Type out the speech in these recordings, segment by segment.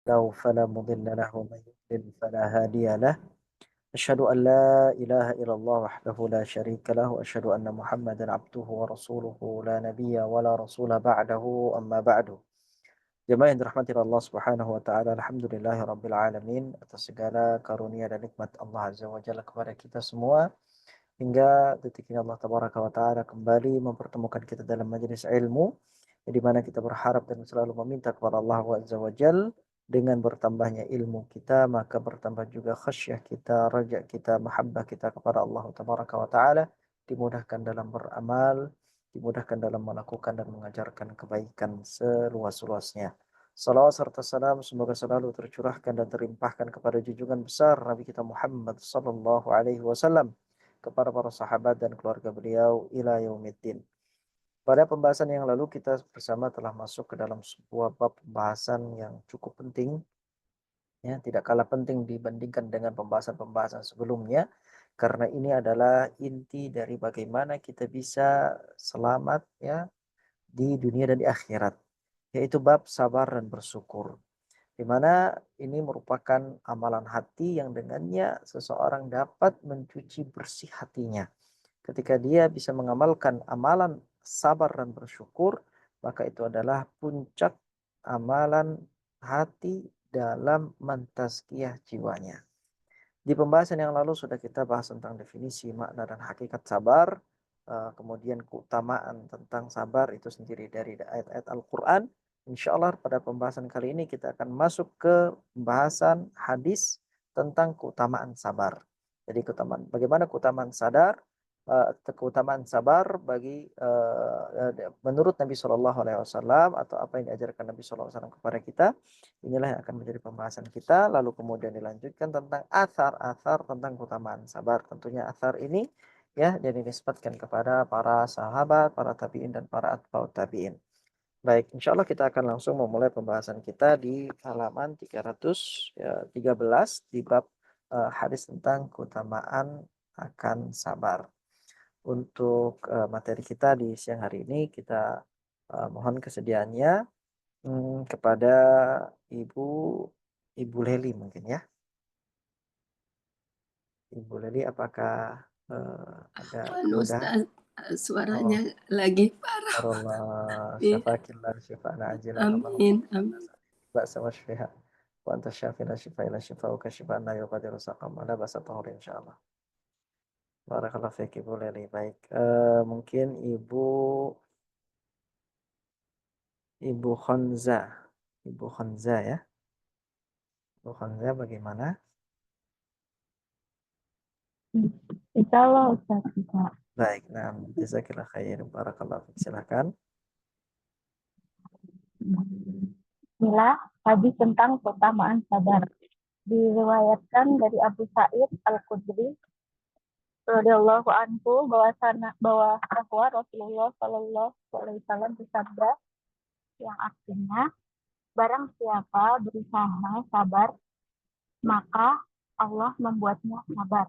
له فلا مضل له ومن يضلل فلا هادي له أشهد أن لا إله إلا الله وحده لا شريك له وأشهد أن محمدا عبده ورسوله لا نبي ولا رسول بعده أما بعد. Jemaah yang dirahmati Allah Subhanahu wa taala, alhamdulillahi rabbil alamin, atas segala karunia dan nikmat Allah Azza wa Jalla kepada kita semua hingga detik ini Allah Tabaraka wa taala kembali mempertemukan kita dalam majelis ilmu di mana kita berharap dan selalu meminta kepada Allah Azza wa Jalla dengan bertambahnya ilmu kita maka bertambah juga khasyah kita, raja kita, mahabbah kita kepada Allah Tabaraka wa taala, dimudahkan dalam beramal, dimudahkan dalam melakukan dan mengajarkan kebaikan seluas-luasnya. Salawat serta salam semoga selalu tercurahkan dan terlimpahkan kepada junjungan besar Nabi kita Muhammad sallallahu alaihi wasallam, kepada para sahabat dan keluarga beliau ila yaumiddin. Pada pembahasan yang lalu kita bersama telah masuk ke dalam sebuah bab pembahasan yang cukup penting, ya, tidak kalah penting dibandingkan dengan pembahasan-pembahasan sebelumnya, karena ini adalah inti dari bagaimana kita bisa selamat, ya, di dunia dan di akhirat, yaitu bab sabar dan bersyukur. Di mana ini merupakan amalan hati yang dengannya seseorang dapat mencuci bersih hatinya. Ketika dia bisa mengamalkan amalan sabar dan bersyukur, maka itu adalah puncak amalan hati dalam mentazkiyah jiwanya. Di pembahasan yang lalu sudah kita bahas tentang definisi, makna, dan hakikat sabar, kemudian keutamaan tentang sabar itu sendiri dari ayat-ayat Al-Quran. Insya Allah pada pembahasan kali ini kita akan masuk ke pembahasan hadis tentang keutamaan sabar. Jadi bagaimana keutamaan keutamaan sabar bagi menurut Nabi Shallallahu Alaihi Wasallam, atau apa yang diajarkan Nabi Shallallahu Alaihi Wasallam kepada kita. Inilah yang akan menjadi pembahasan kita. Lalu kemudian dilanjutkan tentang asar-asar tentang keutamaan sabar. Tentunya asar ini, ya, dan dinisbatkan kepada para sahabat, para tabiin, dan para atba'ut tabiin. Baik, insya Allah kita akan langsung memulai pembahasan kita di halaman 313 di bab hadis tentang keutamaan akan sabar. Untuk materi kita di siang hari ini kita mohon kesediaannya kepada Ibu Ibu Leli mungkin, ya. Ibu Leli apakah ada Afwan kemudahan? Ustaz, Oh, suaranya lagi parah. Allah Iya, syafakillah syifaan ajilan Allahumma amin, amin. ba'sa wasfiha wa anta syafi la shifa illa shifauka shifaan la yughadiru saqama la ba'sa tahur insyaallah. Barakallahu fiik Ibu Leli. Baik, mungkin Ibu Khonza. Ibu Khonza, ya. Ibu Khonza bagaimana? Insya Allah Ustaz bisa. Baik, nah, jazakillah khair. Barakallahu fiik. Silakan. Inilah hadis tentang keutamaan sabar. Diriwayatkan dari Abu Sa'id Al-Khudri radhiyallahu anhu bahwa Rasulullah Shallallahu Alaihi Wasallam bersabda yang artinya barang siapa berusaha sabar maka Allah membuatnya sabar,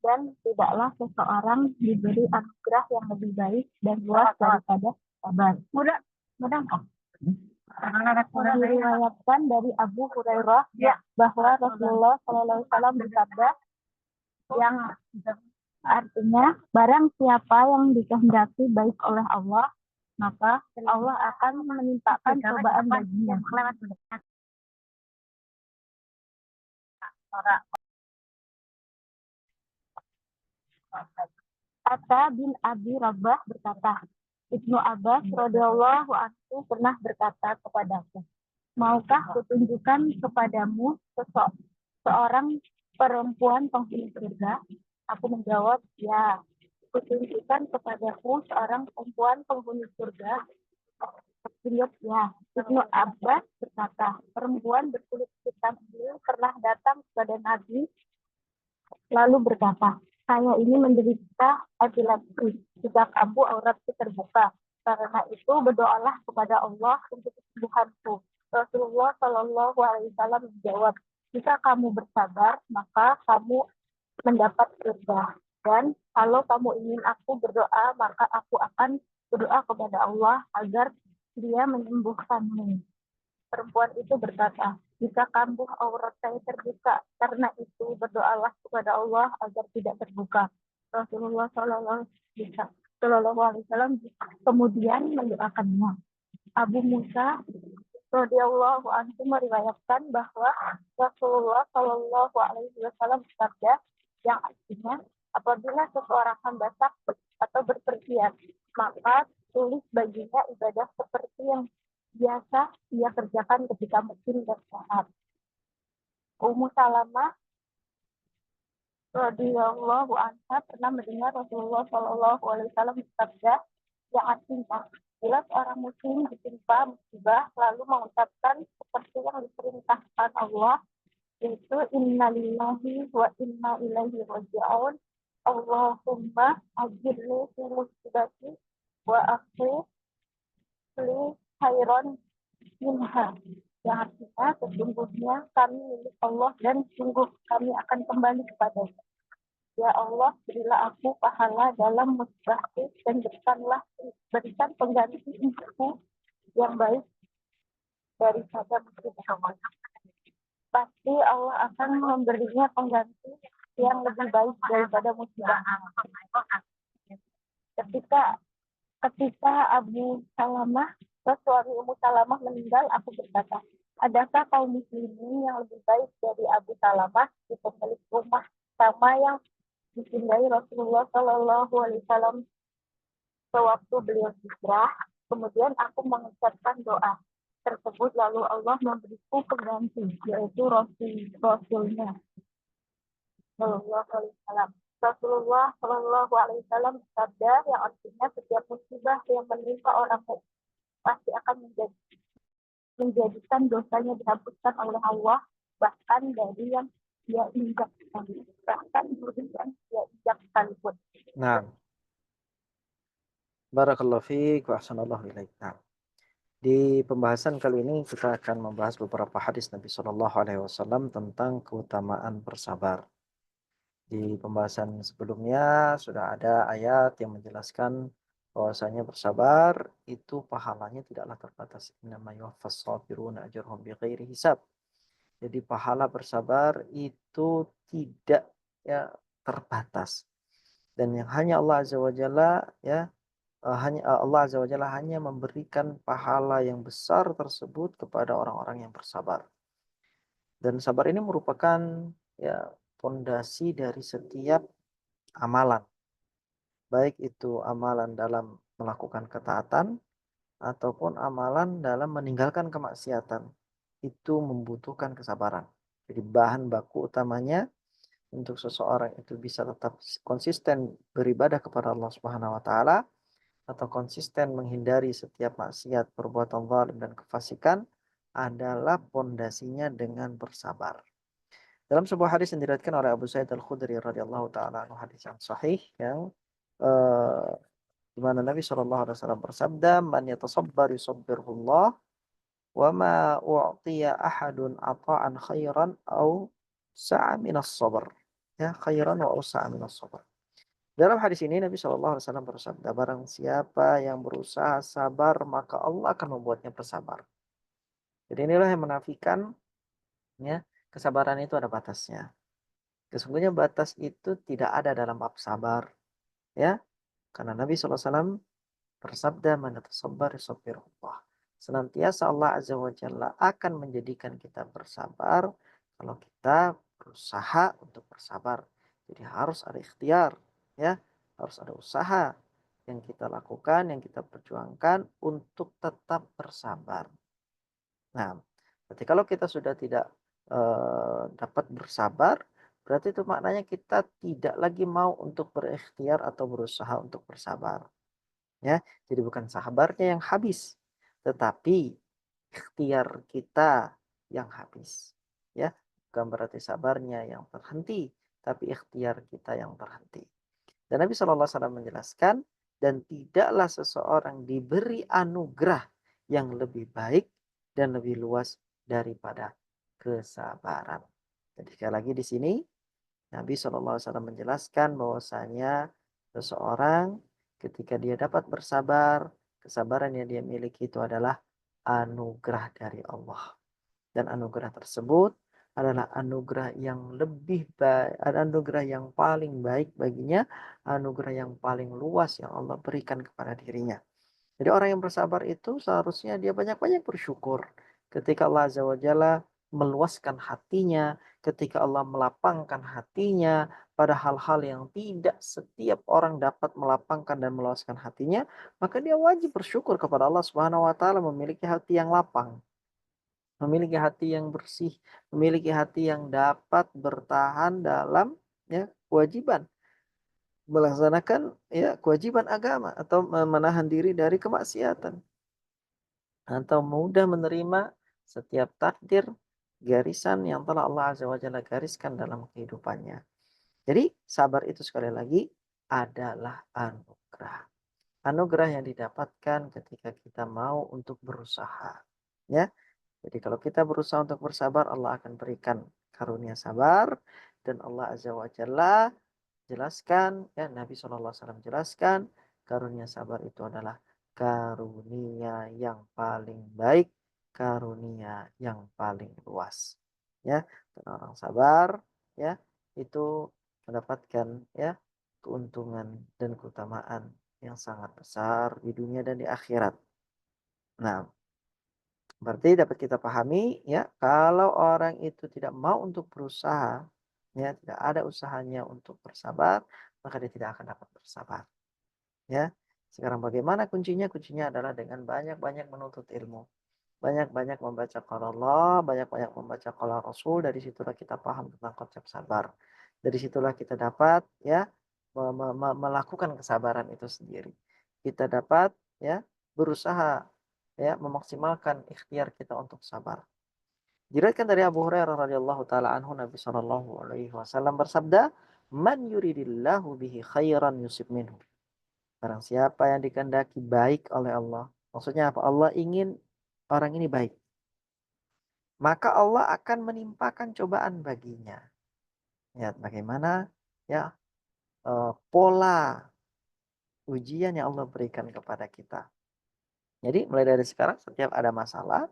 dan tidaklah seseorang diberi anugerah yang lebih baik dan luas daripada sabar. Mudah kok. Diriwayatkan dari Abu Hurairah bahwa Rasulullah SAW bersabda yang artinya barang siapa yang dikehendaki baik oleh Allah maka Allah akan menimpakan cobaan baginya. Atta bin Abi Rabah berkata, Ibnu Abbas radhiyallahu anhu pernah berkata kepadaku, maukah kutunjukkan kepadamu seorang perempuan penghuni surga? Aku menjawab, ya. Kutunjukkan kepadaku seorang perempuan penghuni surga? Beliau, ya. Ibnu Abbas berkata, perempuan berkulit hitam ini pernah datang kepada Nabi lalu berkata, saya ini menderita epilepsi. Jika kamu auratku terbuka, karena itu berdoalah kepada Allah untuk kesembuhanku. Rasulullah Shallallahu Alaihi Wasallam menjawab, jika kamu bersabar, maka kamu mendapat surga. Dan kalau kamu ingin aku berdoa, maka aku akan berdoa kepada Allah agar Dia menyembuhkanmu. Perempuan itu berkata, jika kambuh aurat saya terbuka, karena itu berdoalah kepada Allah agar tidak terbuka. Rasulullah Shallallahu Alaihi Wasallam kemudian mendoakannya. Abu Musa radhiyallahu anhu meriwayatkan bahwa Rasulullah Shallallahu Alaihi Wasallam bersabda yang artinya, apabila seseorang hamba sakit atau berpergian, maka tulis baginya ibadah seperti yang biasa ia kerjakan ketika mukim dan sehat. Ummu Salamah radhiyallahu anha pernah mendengar Rasulullah Shallallahu Alaihi Wasallam bersabda yang artinya, bila seorang muslim ditimpa musibah lalu mengucapkan seperti yang diperintahkan Allah, yaitu innalillahi wa inna ilaihi raji'un, Allahumma ajirni fi musibati wa akhir li khairan minha, yang artinya sesungguhnya kami milik Allah dan sungguh kami akan kembali kepadanya. Ya Allah, berilah aku pahala dalam musibahku dan berikan pengganti hidupku yang baik daripada musibah. Pasti Allah akan memberinya pengganti yang lebih baik daripada musibah. Ketika Abu Salamah, suami Ummu Salamah meninggal, aku berkata, adakah kaum muslimin yang lebih baik dari Abu Salamah, di pemilik rumah sama yang dicintai Rasulullah Shallallahu Alaihi Wasallam sewaktu beliau hijrah? Kemudian aku mengucapkan doa tersebut, lalu Allah memberiku pengganti, yaitu Rasulnya Shallallahu Alaihi Wasallam. Rasulullah Shallallahu Alaihi Wasallam bersabda yang artinya setiap musibah yang menimpa orang pasti akan menjadikan dosanya dihapuskan oleh Allah, bahkan dari yang dia injak sekalipun. Nah, barakallahu fiik wa ahsanallahu ilaik. Nah, di pembahasan kali ini kita akan membahas beberapa hadis Nabi Shallallahu Alaihi Wasallam tentang keutamaan bersabar. Di pembahasan sebelumnya sudah ada ayat yang menjelaskan bahwasanya bersabar itu pahalanya tidaklah terbatas. Innama yuwaffas sabiruna ajrahum bighairi hisab. Jadi pahala bersabar itu tidak terbatas. Dan yang hanya Allah Azza wa Jalla Allah Azza wa Jalla hanya memberikan pahala yang besar tersebut kepada orang-orang yang bersabar. Dan sabar ini merupakan fondasi dari setiap amalan. Baik itu amalan dalam melakukan ketaatan ataupun amalan dalam meninggalkan kemaksiatan. Itu membutuhkan kesabaran. Jadi bahan baku utamanya untuk seseorang itu bisa tetap konsisten beribadah kepada Allah Subhanahu wa taala atau konsisten menghindari setiap maksiat, perbuatan zalim dan kefasikan adalah pondasinya dengan bersabar. Dalam sebuah hadis yang diriwayatkan oleh Abu Sa'id Al-Khudri radhiyallahu taala anhu, hadis yang sahih yang di mana Nabi sallallahu alaihi wasallam bersabda, "Man yatasabbar yusabbirullah wa ma u'tiya ahadun ata'an khairan aw sa'a minas sabr." Ya, khairan wa usa'a minas sabr. Dalam hadis ini Nabi Shallallahu Alaihi Wasallam bersabda, barang siapa yang berusaha sabar maka Allah akan membuatnya bersabar. Jadi inilah yang menafikan kesabaran itu ada batasnya. Sesungguhnya batas itu tidak ada dalam bab sabar, ya, karena Nabi Shallallahu Alaihi Wasallam bersabda, man yatasabbar yusabbirullah. Senantiasa Allah Azza wa Jalla akan menjadikan kita bersabar kalau kita berusaha untuk bersabar. Jadi harus ada ikhtiar, ya, harus ada usaha yang kita lakukan, yang kita perjuangkan untuk tetap bersabar. Nah, berarti kalau kita sudah tidak dapat bersabar, berarti itu maknanya kita tidak lagi mau untuk berikhtiar atau berusaha untuk bersabar. Ya, jadi bukan sabarnya yang habis, tetapi ikhtiar kita yang habis. Ya, bukan berarti sabarnya yang terhenti, tapi ikhtiar kita yang terhenti. Dan Nabi Shallallahu Alaihi Wasallam menjelaskan, dan tidaklah seseorang diberi anugerah yang lebih baik dan lebih luas daripada kesabaran. Jadi sekali lagi di sini Nabi Shallallahu Alaihi Wasallam menjelaskan bahwasanya seseorang ketika dia dapat bersabar, kesabaran yang dia miliki itu adalah anugerah dari Allah. Dan anugerah tersebut adalah anugerah yang lebih baik, anugerah yang paling baik baginya, anugerah yang paling luas yang Allah berikan kepada dirinya. Jadi orang yang bersabar itu seharusnya dia banyak-banyak bersyukur ketika Allah Azza wa Jalla meluaskan hatinya, ketika Allah melapangkan hatinya pada hal-hal yang tidak setiap orang dapat melapangkan dan meluaskan hatinya, maka dia wajib bersyukur kepada Allah Subhanahu wa taala memiliki hati yang lapang, memiliki hati yang bersih, memiliki hati yang dapat bertahan dalam ya kewajiban melaksanakan ya kewajiban agama atau menahan diri dari kemaksiatan atau mudah menerima setiap takdir garisan yang telah Allah Azza wa Jalla gariskan dalam kehidupannya. Jadi sabar itu sekali lagi adalah anugerah. Anugerah yang didapatkan ketika kita mau untuk berusaha. Ya. Jadi kalau kita berusaha untuk bersabar, Allah akan berikan karunia sabar dan Allah Azza wa Jalla jelaskan, ya Nabi SAW jelaskan, karunia sabar itu adalah karunia yang paling baik, karunia yang paling luas. Ya, dan orang sabar, ya itu mendapatkan ya keuntungan dan keutamaan yang sangat besar di dunia dan di akhirat. Nah, berarti dapat kita pahami ya, kalau orang itu tidak mau untuk berusaha, ya tidak ada usahanya untuk bersabar, maka dia tidak akan dapat bersabar. Ya. Sekarang bagaimana kuncinya? Kuncinya adalah dengan banyak-banyak menuntut ilmu. Banyak-banyak membaca qala Allah, banyak-banyak membaca qala Rasul, dari situlah kita paham tentang konsep sabar. Dari situlah kita dapat ya melakukan kesabaran itu sendiri. Kita dapat ya berusaha ya memaksimalkan ikhtiar kita untuk sabar. Diriwayatkan dari Abu Hurairah radhiyallahu taala anhu, Nabi sallallahu alaihi wasallam bersabda, "Man yuridillahu bihi khairan yusib minhu." Barang siapa yang dikehendaki baik oleh Allah. Maksudnya apa? Allah ingin orang ini baik. Maka Allah akan menimpakan cobaan baginya. Ya, bagaimana ya pola ujian yang Allah berikan kepada kita. Jadi mulai dari sekarang setiap ada masalah,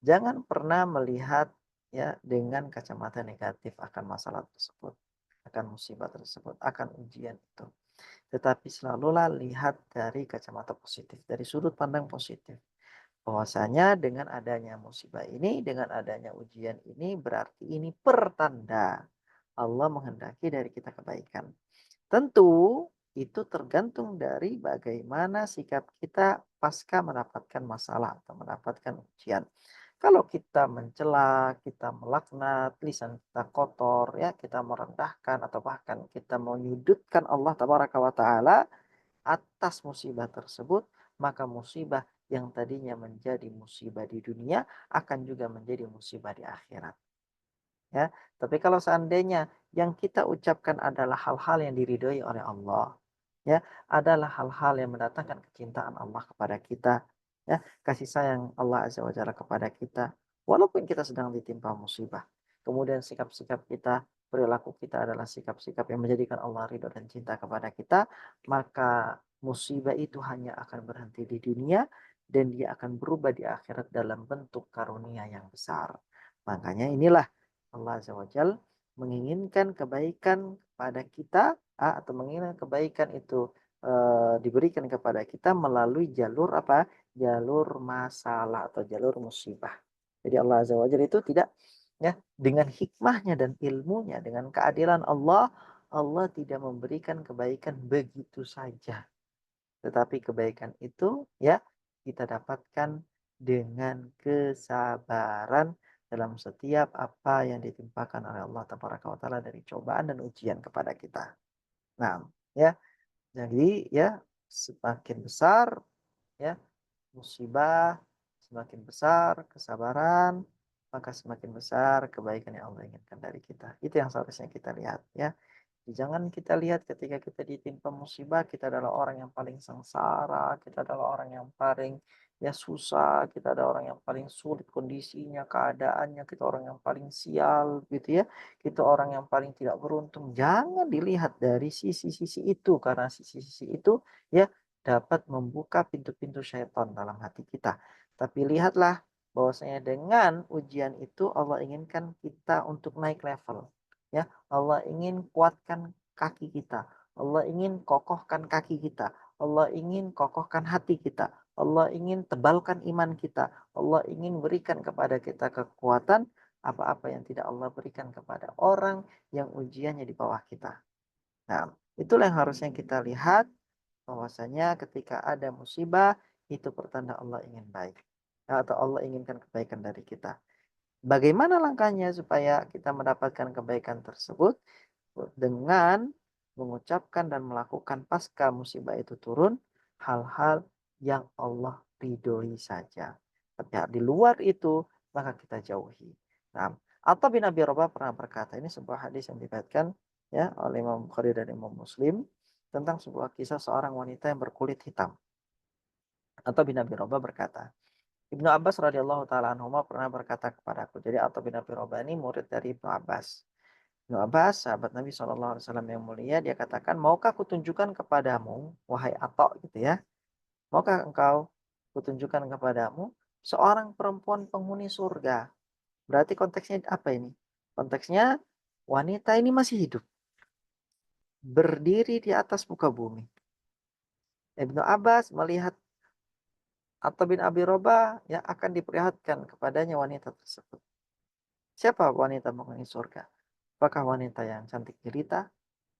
jangan pernah melihat ya dengan kacamata negatif akan masalah tersebut, akan musibah tersebut, akan ujian itu. Tetapi selalulah lihat dari kacamata positif, dari sudut pandang positif. Bahwasanya dengan adanya musibah ini, dengan adanya ujian ini, berarti ini pertanda Allah menghendaki dari kita kebaikan. Tentu itu tergantung dari bagaimana sikap kita pasca mendapatkan masalah atau mendapatkan ujian. Kalau kita mencela, kita melaknat, lisan kita kotor, ya kita merendahkan atau bahkan kita menyudutkan Allah Tabaraka wa Ta'ala atas musibah tersebut, maka musibah yang tadinya menjadi musibah di dunia akan juga menjadi musibah di akhirat. Ya, tapi kalau seandainya yang kita ucapkan adalah hal-hal yang diridhoi oleh Allah, ya, adalah hal-hal yang mendatangkan kecintaan Allah kepada kita, ya, kasih sayang Allah Azza wa Jalla kepada kita, walaupun kita sedang ditimpa musibah. Kemudian sikap-sikap kita, perilaku kita adalah sikap-sikap yang menjadikan Allah ridho dan cinta kepada kita, maka musibah itu hanya akan berhenti di dunia dan dia akan berubah di akhirat dalam bentuk karunia yang besar. Makanya inilah Allah Azza wa Jal menginginkan kebaikan kepada kita atau menginginkan kebaikan itu diberikan kepada kita melalui jalur apa? Jalur masalah atau jalur musibah. Jadi Allah Azza wa Jalla itu tidak ya dengan hikmahnya dan ilmunya, dengan keadilan Allah, Allah tidak memberikan kebaikan begitu saja. Tetapi kebaikan itu ya kita dapatkan dengan kesabaran dalam setiap apa yang ditimpakan oleh Allah Taala dari cobaan dan ujian kepada kita. Nah, ya, jadi ya semakin besar ya musibah, semakin besar kesabaran, maka semakin besar kebaikan yang Allah inginkan dari kita. Itu yang seharusnya kita lihat ya. Jangan kita lihat ketika kita ditimpa musibah, kita adalah orang yang paling sengsara, kita adalah orang yang paling ya susah, kita ada orang yang paling sulit kondisinya, keadaannya, kita orang yang paling sial gitu ya. Kita orang yang paling tidak beruntung. Jangan dilihat dari sisi-sisi itu karena sisi-sisi itu ya dapat membuka pintu-pintu syaitan dalam hati kita. Tapi lihatlah bahwasanya dengan ujian itu Allah inginkan kita untuk naik level. Ya, Allah ingin kuatkan kaki kita. Allah ingin kokohkan kaki kita. Allah ingin kokohkan hati kita. Allah ingin tebalkan iman kita. Allah ingin berikan kepada kita kekuatan apa-apa yang tidak Allah berikan kepada orang yang ujiannya di bawah kita. Nah, itulah yang harusnya kita lihat bahwasanya ketika ada musibah itu pertanda Allah ingin baik atau Allah inginkan kebaikan dari kita. Bagaimana langkahnya supaya kita mendapatkan kebaikan tersebut? Dengan mengucapkan dan melakukan pasca musibah itu turun hal-hal yang Allah ridhoi saja. Tapi di luar itu maka kita jauhi. Nah, Atha bin Abi Rabah pernah berkata, ini sebuah hadis yang diriwayatkan ya oleh Imam Bukhari dan Imam Muslim tentang sebuah kisah seorang wanita yang berkulit hitam. Atha bin Abi Rabah berkata, Ibnu Abbas radhiyallahu taala anhuma pernah berkata kepadaku. Jadi Atha bin Abi Rabah ini murid dari Ibnu Abbas. Ibnu Abbas, sahabat Nabi SAW yang mulia, dia katakan, maukah kutunjukkan kepadamu, wahai Atha gitu ya, maukah engkau kutunjukkan kepadamu seorang perempuan penghuni surga. Berarti konteksnya apa ini? Konteksnya wanita ini masih hidup, berdiri di atas muka bumi. Ibnu Abbas melihat Atha bin Abi Rabah ya akan diperlihatkan kepadanya wanita tersebut. Siapa wanita penghuni surga? Apakah wanita yang cantik jelita?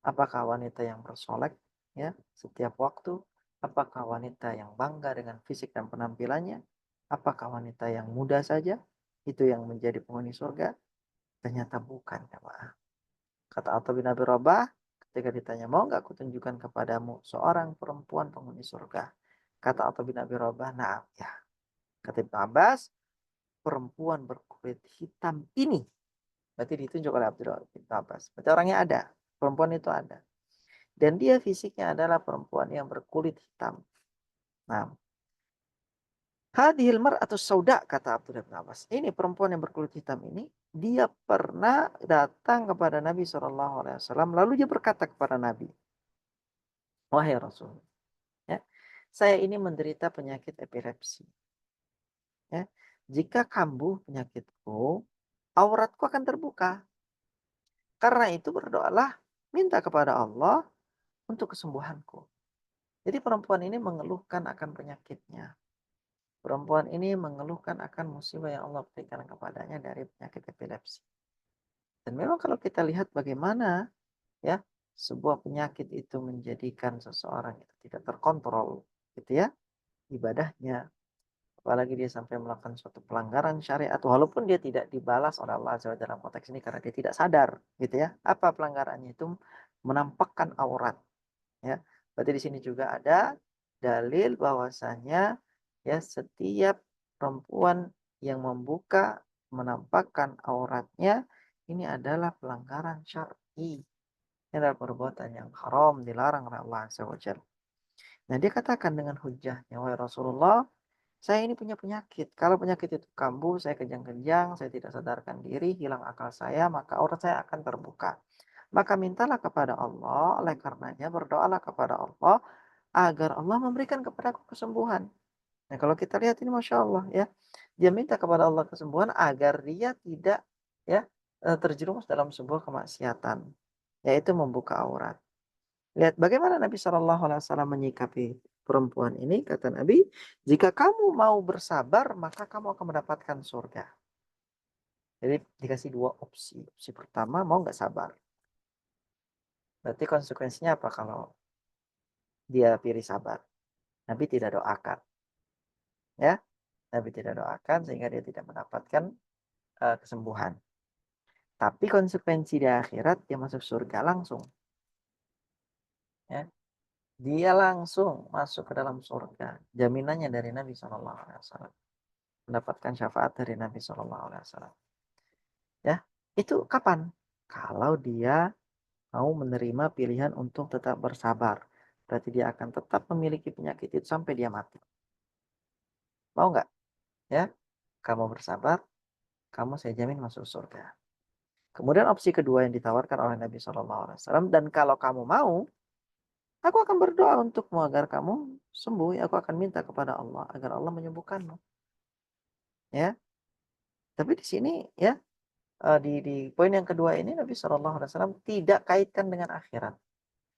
Apakah wanita yang bersolek ya setiap waktu? Apakah wanita yang bangga dengan fisik dan penampilannya? Apakah wanita yang muda saja? Itu yang menjadi penghuni surga? Ternyata bukan, jemaah. Kata Atha bin Abi Rabah, ketika ditanya, mau nggak kutunjukkan kepadamu seorang perempuan penghuni surga? Kata Atha bin Abi Rabah, nah ya. Kata Ibnu Abbas, perempuan berkulit hitam ini, berarti ditunjuk oleh Ibnu Abbas. Berarti orangnya ada, perempuan itu ada. Dan dia fisiknya adalah perempuan yang berkulit hitam. Nah, hadhil mar'atu sauda, kata Abdullah bin Abbas. Ini perempuan yang berkulit hitam ini, dia pernah datang kepada Nabi SAW, lalu dia berkata kepada Nabi, wahai Rasul, ya, saya ini menderita penyakit epilepsi. Ya, jika kambuh penyakitku, auratku akan terbuka. Karena itu berdoalah, minta kepada Allah untuk kesembuhanku. Jadi perempuan ini mengeluhkan akan penyakitnya. Perempuan ini mengeluhkan akan musibah yang Allah berikan kepadanya dari penyakit epilepsi. Dan memang kalau kita lihat bagaimana ya sebuah penyakit itu menjadikan seseorang itu tidak terkontrol, gitu ya, ibadahnya, apalagi dia sampai melakukan suatu pelanggaran syariat, walaupun dia tidak dibalas oleh Allah Azza wa Jalla dalam konteks ini karena dia tidak sadar, gitu ya. Apa pelanggarannya itu? Menampakkan aurat, ya. Berarti di sini juga ada dalil bahwasanya ya setiap perempuan yang membuka menampakkan auratnya ini adalah pelanggaran syar'i. Ini adalah perbuatan yang haram, dilarang oleh Allah Azza wa Jalla. Nah, dia katakan dengan hujahnya, wahai Rasulullah, saya ini punya penyakit. Kalau penyakit itu kambuh, saya kejang-kejang, saya tidak sadarkan diri, hilang akal saya, maka aurat saya akan terbuka. Maka mintalah kepada Allah, oleh karenanya berdoalah kepada Allah agar Allah memberikan kepadaku kesembuhan. Nah, kalau kita lihat ini Masya Allah ya, dia minta kepada Allah kesembuhan agar dia tidak ya terjerumus dalam sebuah kemaksiatan, yaitu membuka aurat. Lihat bagaimana Nabi Shallallahu Alaihi Wasallam menyikapi perempuan ini. Kata Nabi, jika kamu mau bersabar, maka kamu akan mendapatkan surga. Jadi dikasih dua opsi. Opsi pertama, mau nggak sabar. Berarti konsekuensinya apa kalau dia pilih sabar? Nabi tidak doakan. Ya, Nabi tidak doakan sehingga dia tidak mendapatkan kesembuhan. Tapi konsekuensi di akhirat dia masuk surga langsung. Ya, dia langsung masuk ke dalam surga. Jaminannya dari Nabi SAW. Mendapatkan syafaat dari Nabi SAW. Ya, itu kapan? Kalau dia mau menerima pilihan untuk tetap bersabar. Berarti dia akan tetap memiliki penyakit itu sampai dia mati. Mau nggak? Ya, kamu bersabar, kamu saya jamin masuk surga. Kemudian opsi kedua yang ditawarkan oleh Nabi SAW, dan kalau kamu mau, aku akan berdoa untukmu agar kamu sembuh. Aku akan minta kepada Allah agar Allah menyembuhkanmu. ya. Tapi di sini ya di poin yang kedua ini Nabi SAW tidak kaitkan dengan akhirat,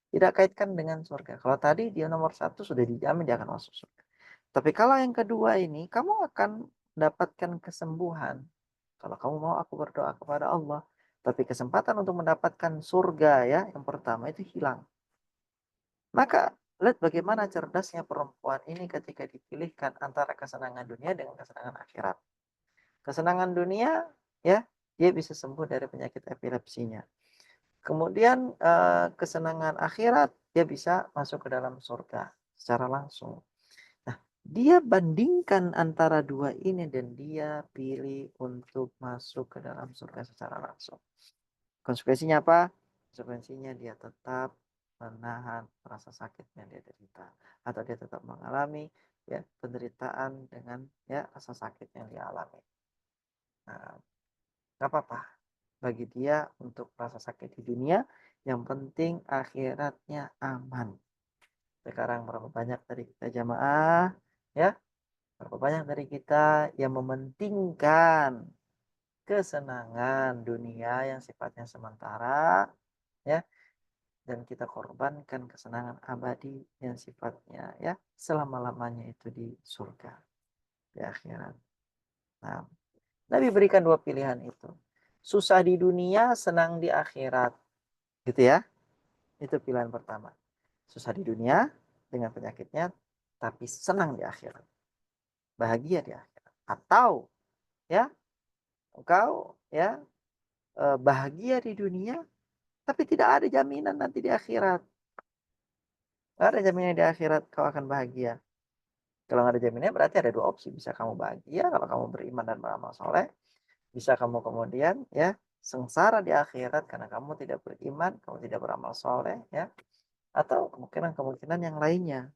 tidak kaitkan dengan surga. Kalau tadi dia nomor satu sudah dijamin dia akan masuk surga. Tapi kalau yang kedua ini kamu akan mendapatkan kesembuhan. Kalau kamu mau aku berdoa kepada Allah, tapi kesempatan untuk mendapatkan surga ya yang pertama itu hilang. Maka lihat bagaimana cerdasnya perempuan ini ketika dipilihkan antara kesenangan dunia dengan kesenangan akhirat. Kesenangan dunia ya, dia bisa sembuh dari penyakit epilepsinya. Kemudian kesenangan akhirat dia bisa masuk ke dalam surga secara langsung. Nah, dia bandingkan antara dua ini dan dia pilih untuk masuk ke dalam surga secara langsung. Konsekuensinya apa? Konsekuensinya dia tetap menahan rasa sakit yang dia derita, atau dia tetap mengalami ya penderitaan dengan ya rasa sakit yang dia alami. Nah, nggak apa-apa bagi dia untuk rasa sakit di dunia, yang penting akhiratnya aman. Sekarang berapa banyak dari kita jamaah ya, berapa banyak dari kita yang mementingkan kesenangan dunia yang sifatnya sementara ya, dan kita korbankan kesenangan abadi yang sifatnya ya selama-lamanya itu di surga, di akhirat. Nah, Nabi berikan dua pilihan itu. Susah di dunia, senang di akhirat. Gitu ya. Itu pilihan pertama. Susah di dunia dengan penyakitnya, tapi senang di akhirat. Bahagia di akhirat. Atau ya, engkau ya bahagia di dunia, tapi tidak ada jaminan nanti di akhirat. Tidak ada jaminan di akhirat kau akan bahagia. Kalau nggak ada jaminannya berarti ada dua opsi. Bisa kamu bahagia kalau kamu beriman dan beramal soleh. Bisa kamu kemudian ya sengsara di akhirat karena kamu tidak beriman, kamu tidak beramal soleh ya. Atau kemungkinan-kemungkinan yang lainnya.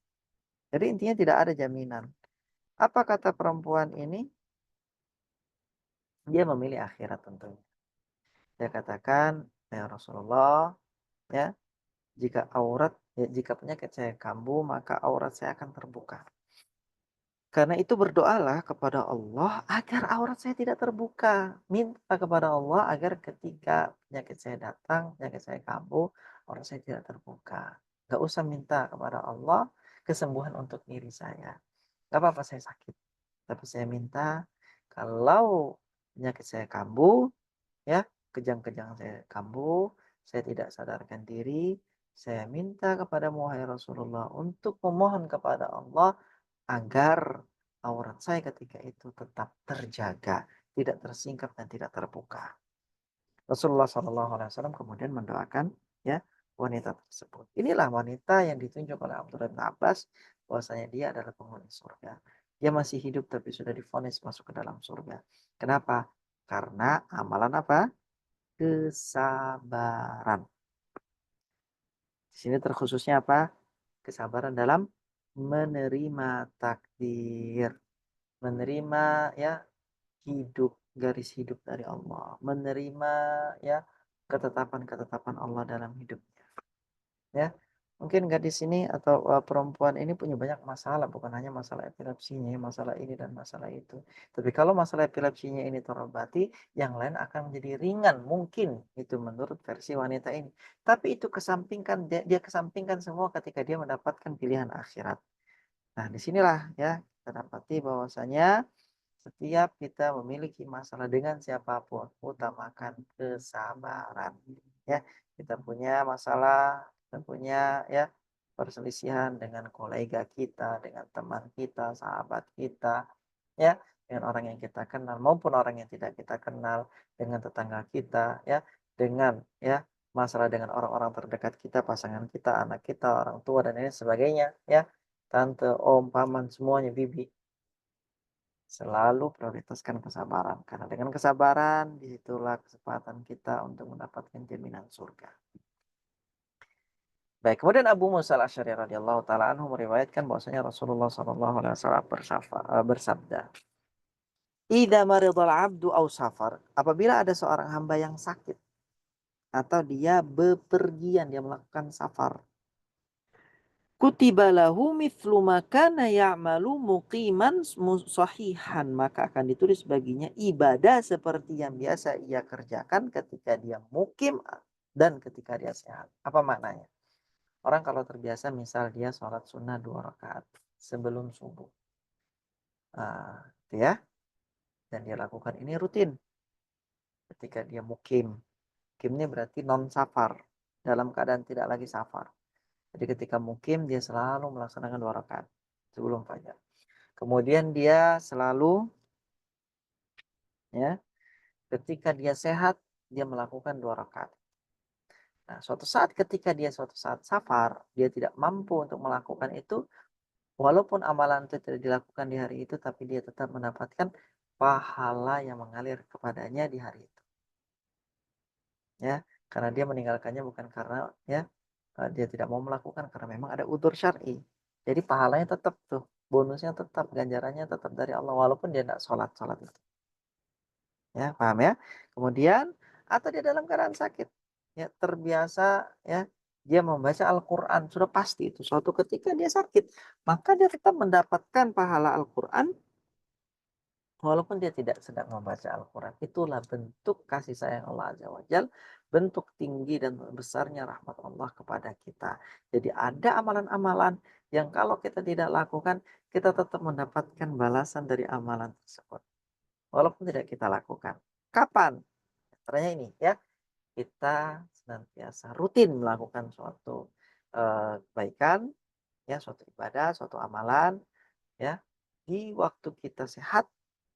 Jadi intinya tidak ada jaminan. Apa kata perempuan ini? Dia memilih akhirat tentunya. Dia katakan, ya Rasulullah, ya, jika penyakit saya kambuh, maka aurat saya akan terbuka. Karena itu berdoalah kepada Allah agar aurat saya tidak terbuka. Minta kepada Allah agar ketika penyakit saya datang, penyakit saya kambuh, aurat saya tidak terbuka. Gak usah minta kepada Allah kesembuhan untuk diri saya. Gak apa-apa saya sakit. Tapi saya minta kalau penyakit saya kambuh, ya kejang-kejang saya kambuh, saya tidak sadarkan diri, saya minta kepada Muhammad Rasulullah untuk memohon kepada Allah agar aurat saya ketika itu tetap terjaga, tidak tersingkap dan tidak terbuka. Rasulullah SAW kemudian mendoakan ya wanita tersebut. Inilah wanita yang ditunjuk oleh Abdullah bin Abbas bahwasanya dia adalah penghuni surga. Dia masih hidup tapi sudah divonis masuk ke dalam surga. Kenapa? Karena amalan apa? Kesabaran. Di sini terkhususnya apa? Kesabaran dalam menerima takdir, menerima ya garis hidup dari Allah, menerima ya ketetapan-ketetapan Allah dalam hidupnya. Ya, mungkin gadis ini atau perempuan ini punya banyak masalah, bukan hanya masalah epilepsinya, masalah ini dan masalah itu. Tapi kalau masalah epilepsinya ini terobati, yang lain akan menjadi ringan, mungkin itu menurut versi wanita ini. Tapi itu kesampingkan, dia kesampingkan semua ketika dia mendapatkan pilihan akhirat. Nah, disinilah ya kita dapati bahwasanya setiap kita memiliki masalah dengan siapapun, utamakan kesabaran. Ya, kita punya masalah, kita punya ya perselisihan dengan kolega kita, dengan teman kita, sahabat kita, ya, dengan orang yang kita kenal maupun orang yang tidak kita kenal, dengan tetangga kita, ya, dengan ya masalah dengan orang-orang terdekat kita, pasangan kita, anak kita, orang tua dan lain sebagainya, ya, tante, om, paman, semuanya, bibi. Selalu prioritaskan kesabaran. Karena dengan kesabaran, disitulah kesempatan kita untuk mendapatkan jaminan surga. Baik, kemudian Abu Musa al-Asy'ari radhiyallahu taala anhu meriwayatkan bahwasanya Rasulullah sallallahu alaihi wasallam bersabda, "Idza maridal 'abdu aw safar," apabila ada seorang hamba yang sakit atau dia bepergian, dia melakukan safar, kutiba lahu mithlu ma kana ya'malu muqiman sahihan, maka akan ditulis baginya ibadah seperti yang biasa ia kerjakan ketika dia mukim dan ketika dia sehat. Apa maknanya? Orang kalau terbiasa misal dia sholat sunnah 2 rakaat sebelum subuh. Gitu ya. Dan dia lakukan ini rutin ketika dia mukim. Mukimnya berarti non safar, dalam keadaan tidak lagi safar. Jadi ketika mukim dia selalu melaksanakan 2 rakaat sebelum fajar. Kemudian dia selalu ya ketika dia sehat dia melakukan 2 rakaat. Nah, suatu saat ketika dia suatu saat safar, dia tidak mampu untuk melakukan itu, walaupun amalan itu tidak dilakukan di hari itu, tapi dia tetap mendapatkan pahala yang mengalir kepadanya di hari itu. Ya, karena dia meninggalkannya bukan karena ya dia tidak mau melakukan, karena memang ada udzur syar'i. Jadi pahalanya tetap tuh, bonusnya tetap, ganjarannya tetap dari Allah walaupun dia tidak sholat itu. Ya, paham ya? Kemudian atau dia dalam keadaan sakit, ya terbiasa ya dia membaca Al-Qur'an, sudah pasti itu. Suatu ketika dia sakit, maka dia tetap mendapatkan pahala Al-Qur'an walaupun dia tidak sedang membaca Al-Qur'an. Itulah bentuk kasih sayang Allah Azza wa Jalla, bentuk tinggi dan besarnya rahmat Allah kepada kita. Jadi ada amalan-amalan yang kalau kita tidak lakukan, kita tetap mendapatkan balasan dari amalan tersebut. Walaupun tidak kita lakukan. Kapan? Caranya ini ya, kita senantiasa rutin melakukan suatu kebaikan, ya, suatu ibadah, suatu amalan, ya, di waktu kita sehat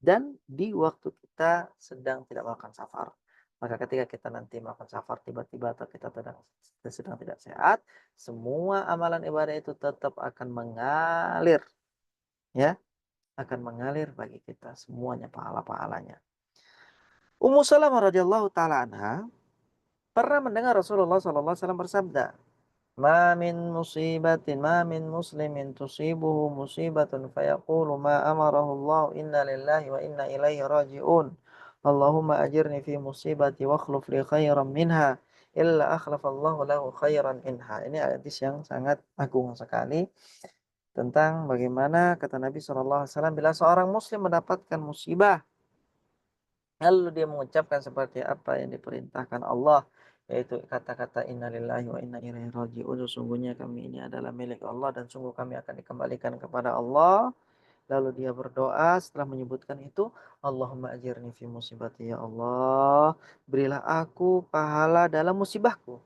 dan di waktu kita sedang tidak melakukan safar. Maka ketika kita nanti melakukan safar tiba-tiba atau kita sedang tidak sehat, semua amalan ibadah itu tetap akan mengalir, ya, akan mengalir bagi kita semuanya pahala-pahalanya. Ummu Salamah radhiyallahu taala anha pernah mendengar Rasulullah sallallahu alaihi wasallam bersabda, ma min muslimin tusibuhu musibatun fayaqulu ma amarahu Allah inna lillahi wa inna ilaihi raji'un. Allahumma ajirni fi musibati wa akhlif li khairan minha illa akhlafallahu lahu khairan minha." Ini hadis yang sangat agung sekali tentang bagaimana kata Nabi sallallahu alaihi wasallam, bila seorang muslim mendapatkan musibah lalu dia mengucapkan seperti apa yang diperintahkan Allah, yaitu kata-kata innalillahi wa inna ilaihi raji'un, sesungguhnya kami ini adalah milik Allah dan sungguh kami akan dikembalikan kepada Allah. Lalu dia berdoa setelah menyebutkan itu, Allahumma ajirni fi musibati, ya Allah, berilah aku pahala dalam musibahku.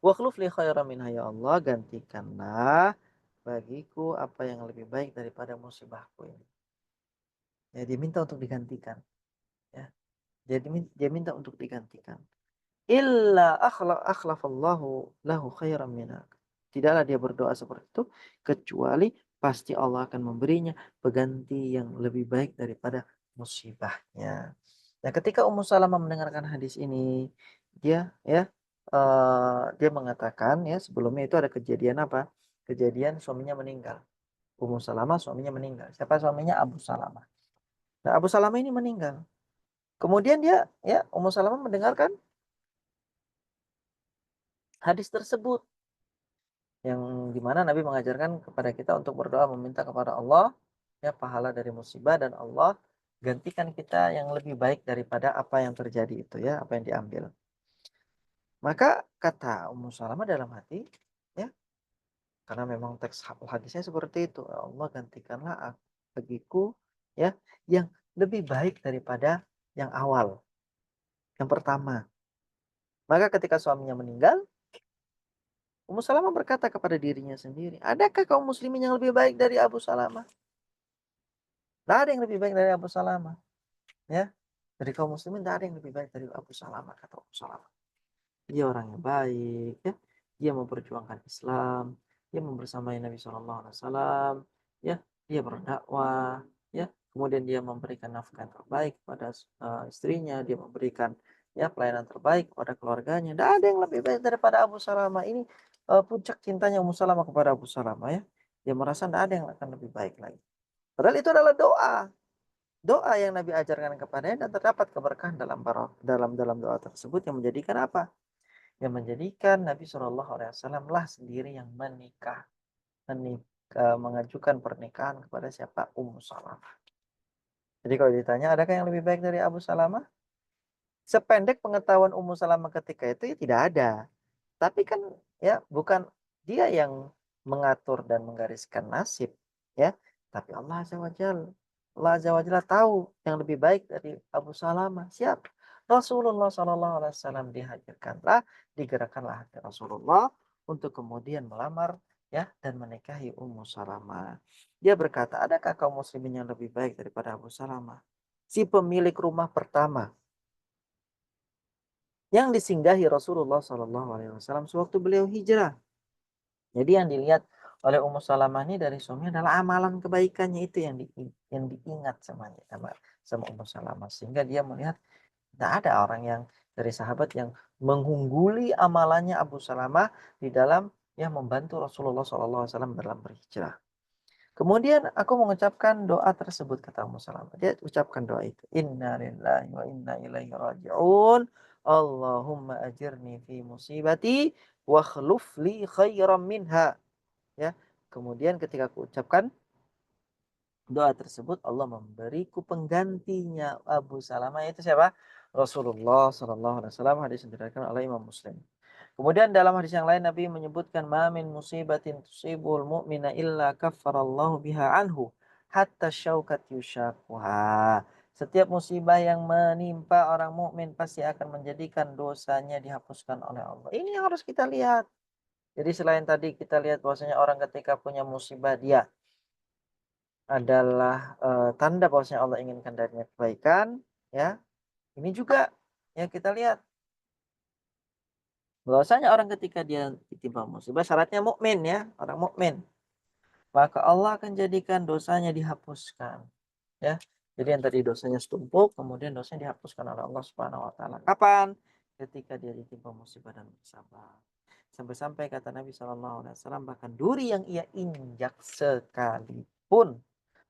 Wa khluf li khairan minha, ya Allah, gantikanlah bagiku apa yang lebih baik daripada musibahku ini. Ya, dia minta untuk digantikan. Ya. Dia minta untuk digantikan. Illa akhlafallahu lahu khairan minha. Tidaklah dia berdoa seperti itu kecuali pasti Allah akan memberinya pengganti yang lebih baik daripada musibahnya. Nah, ketika Ummu Salamah mendengarkan hadis ini, dia mengatakan ya sebelumnya itu ada kejadian apa? Kejadian suaminya meninggal. Ummu Salamah suaminya meninggal. Siapa suaminya? Abu Salamah. Nah, Abu Salamah ini meninggal. Kemudian Ummu Salamah mendengarkan hadis tersebut yang dimana Nabi mengajarkan kepada kita untuk berdoa meminta kepada Allah ya pahala dari musibah dan Allah gantikan kita yang lebih baik daripada apa yang terjadi itu ya, apa yang diambil. Maka kata Ummu Salamah dalam hati ya, karena memang teks hadisnya seperti itu, ya Allah gantikanlah bagiku ya yang lebih baik daripada yang awal, yang pertama. Maka ketika suaminya meninggal, Ummu Salamah berkata kepada dirinya sendiri, adakah kaum muslimin yang lebih baik dari Abu Salamah? Tidak ada yang lebih baik dari Abu Salamah. Ya, dari kaum muslimin tidak ada yang lebih baik dari Abu Salamah, kata Abu Salamah. Dia orang yang baik, ya. Dia memperjuangkan Islam, dia membersamai Nabi SAW, ya. Dia berdakwah, ya. Kemudian dia memberikan nafkah yang terbaik kepada istrinya, dia memberikan ya pelayanan terbaik kepada keluarganya. Tidak ada yang lebih baik daripada Abu Salamah. Ini puncak cintanya Ummu Salamah kepada Abu Salamah ya. Dia merasa tidak ada yang akan lebih baik lagi. Padahal itu adalah doa. Doa yang Nabi ajarkan kepadanya dan terdapat keberkahan dalam doa tersebut yang menjadikan apa? yang menjadikan Nabi SAW lah sendiri yang mengajukan pernikahan kepada siapa? Ummu Salamah. Jadi kalau ditanya, adakah yang lebih baik dari Abu Salamah? Sependek pengetahuan Ummu Salamah ketika itu ya tidak ada. Tapi kan ya bukan dia yang mengatur dan menggariskan nasib ya, tapi Allah Azza wa Jalla. Allah Azza wa Jalla tahu yang lebih baik dari Abu Salamah. Siapa? Rasulullah Sallallahu Alaihi Wasallam. Dihadirkanlah, digerakkanlah hati Rasulullah untuk kemudian melamar ya dan menikahi Ummu Salamah. Dia berkata, adakah kaum muslimin yang lebih baik daripada Abu Salamah? Si pemilik rumah pertama yang disinggahi Rasulullah Sallallahu Alaihi Wasallam sewaktu beliau hijrah. Jadi yang dilihat oleh Ummu Salamah ini dari suami adalah amalan kebaikannya itu yang diingat sama Ummu Salamah, sehingga dia melihat tidak ada orang yang dari sahabat yang mengungguli amalannya Abu Salamah di dalam yang membantu Rasulullah SAW dalam berhijrah. Kemudian aku mengucapkan doa tersebut, kata Ummu Salamah. Dia ucapkan doa itu. Inna lillahi wa inna ilaihi raji'un. Allahumma ajirni fi musibati wa khluf li khairan minha. Ya. Kemudian ketika aku ucapkan doa tersebut, Allah memberiku penggantinya Abu Salamah, itu siapa? Rasulullah sallallahu alaihi wasallam. Hadis yang diriwayatkan oleh Imam Muslim. Kemudian dalam hadis yang lain Nabi menyebutkan ma min musibatin tusibul mu'mina illa kaffarallahu biha anhu hatta syaukat yushaquha. Setiap musibah yang menimpa orang mukmin pasti akan menjadikan dosanya dihapuskan oleh Allah. Ini yang harus kita lihat. Jadi selain tadi kita lihat bahwasanya orang ketika punya musibah dia adalah tanda bahwasanya Allah inginkan darinya kebaikan, ya. Ini juga yang kita lihat bahwasanya orang ketika dia ditimpa musibah syaratnya mukmin ya, orang mukmin. Maka Allah akan jadikan dosanya dihapuskan, ya. Jadi yang tadi dosanya setumpuk, kemudian dosanya dihapuskan oleh Allah Subhanahu wa taala. Kapan? Ketika dia ditimpa musibah dan bersabar. Sampai-sampai kata Nabi SAW, bahkan duri yang ia injak sekalipun,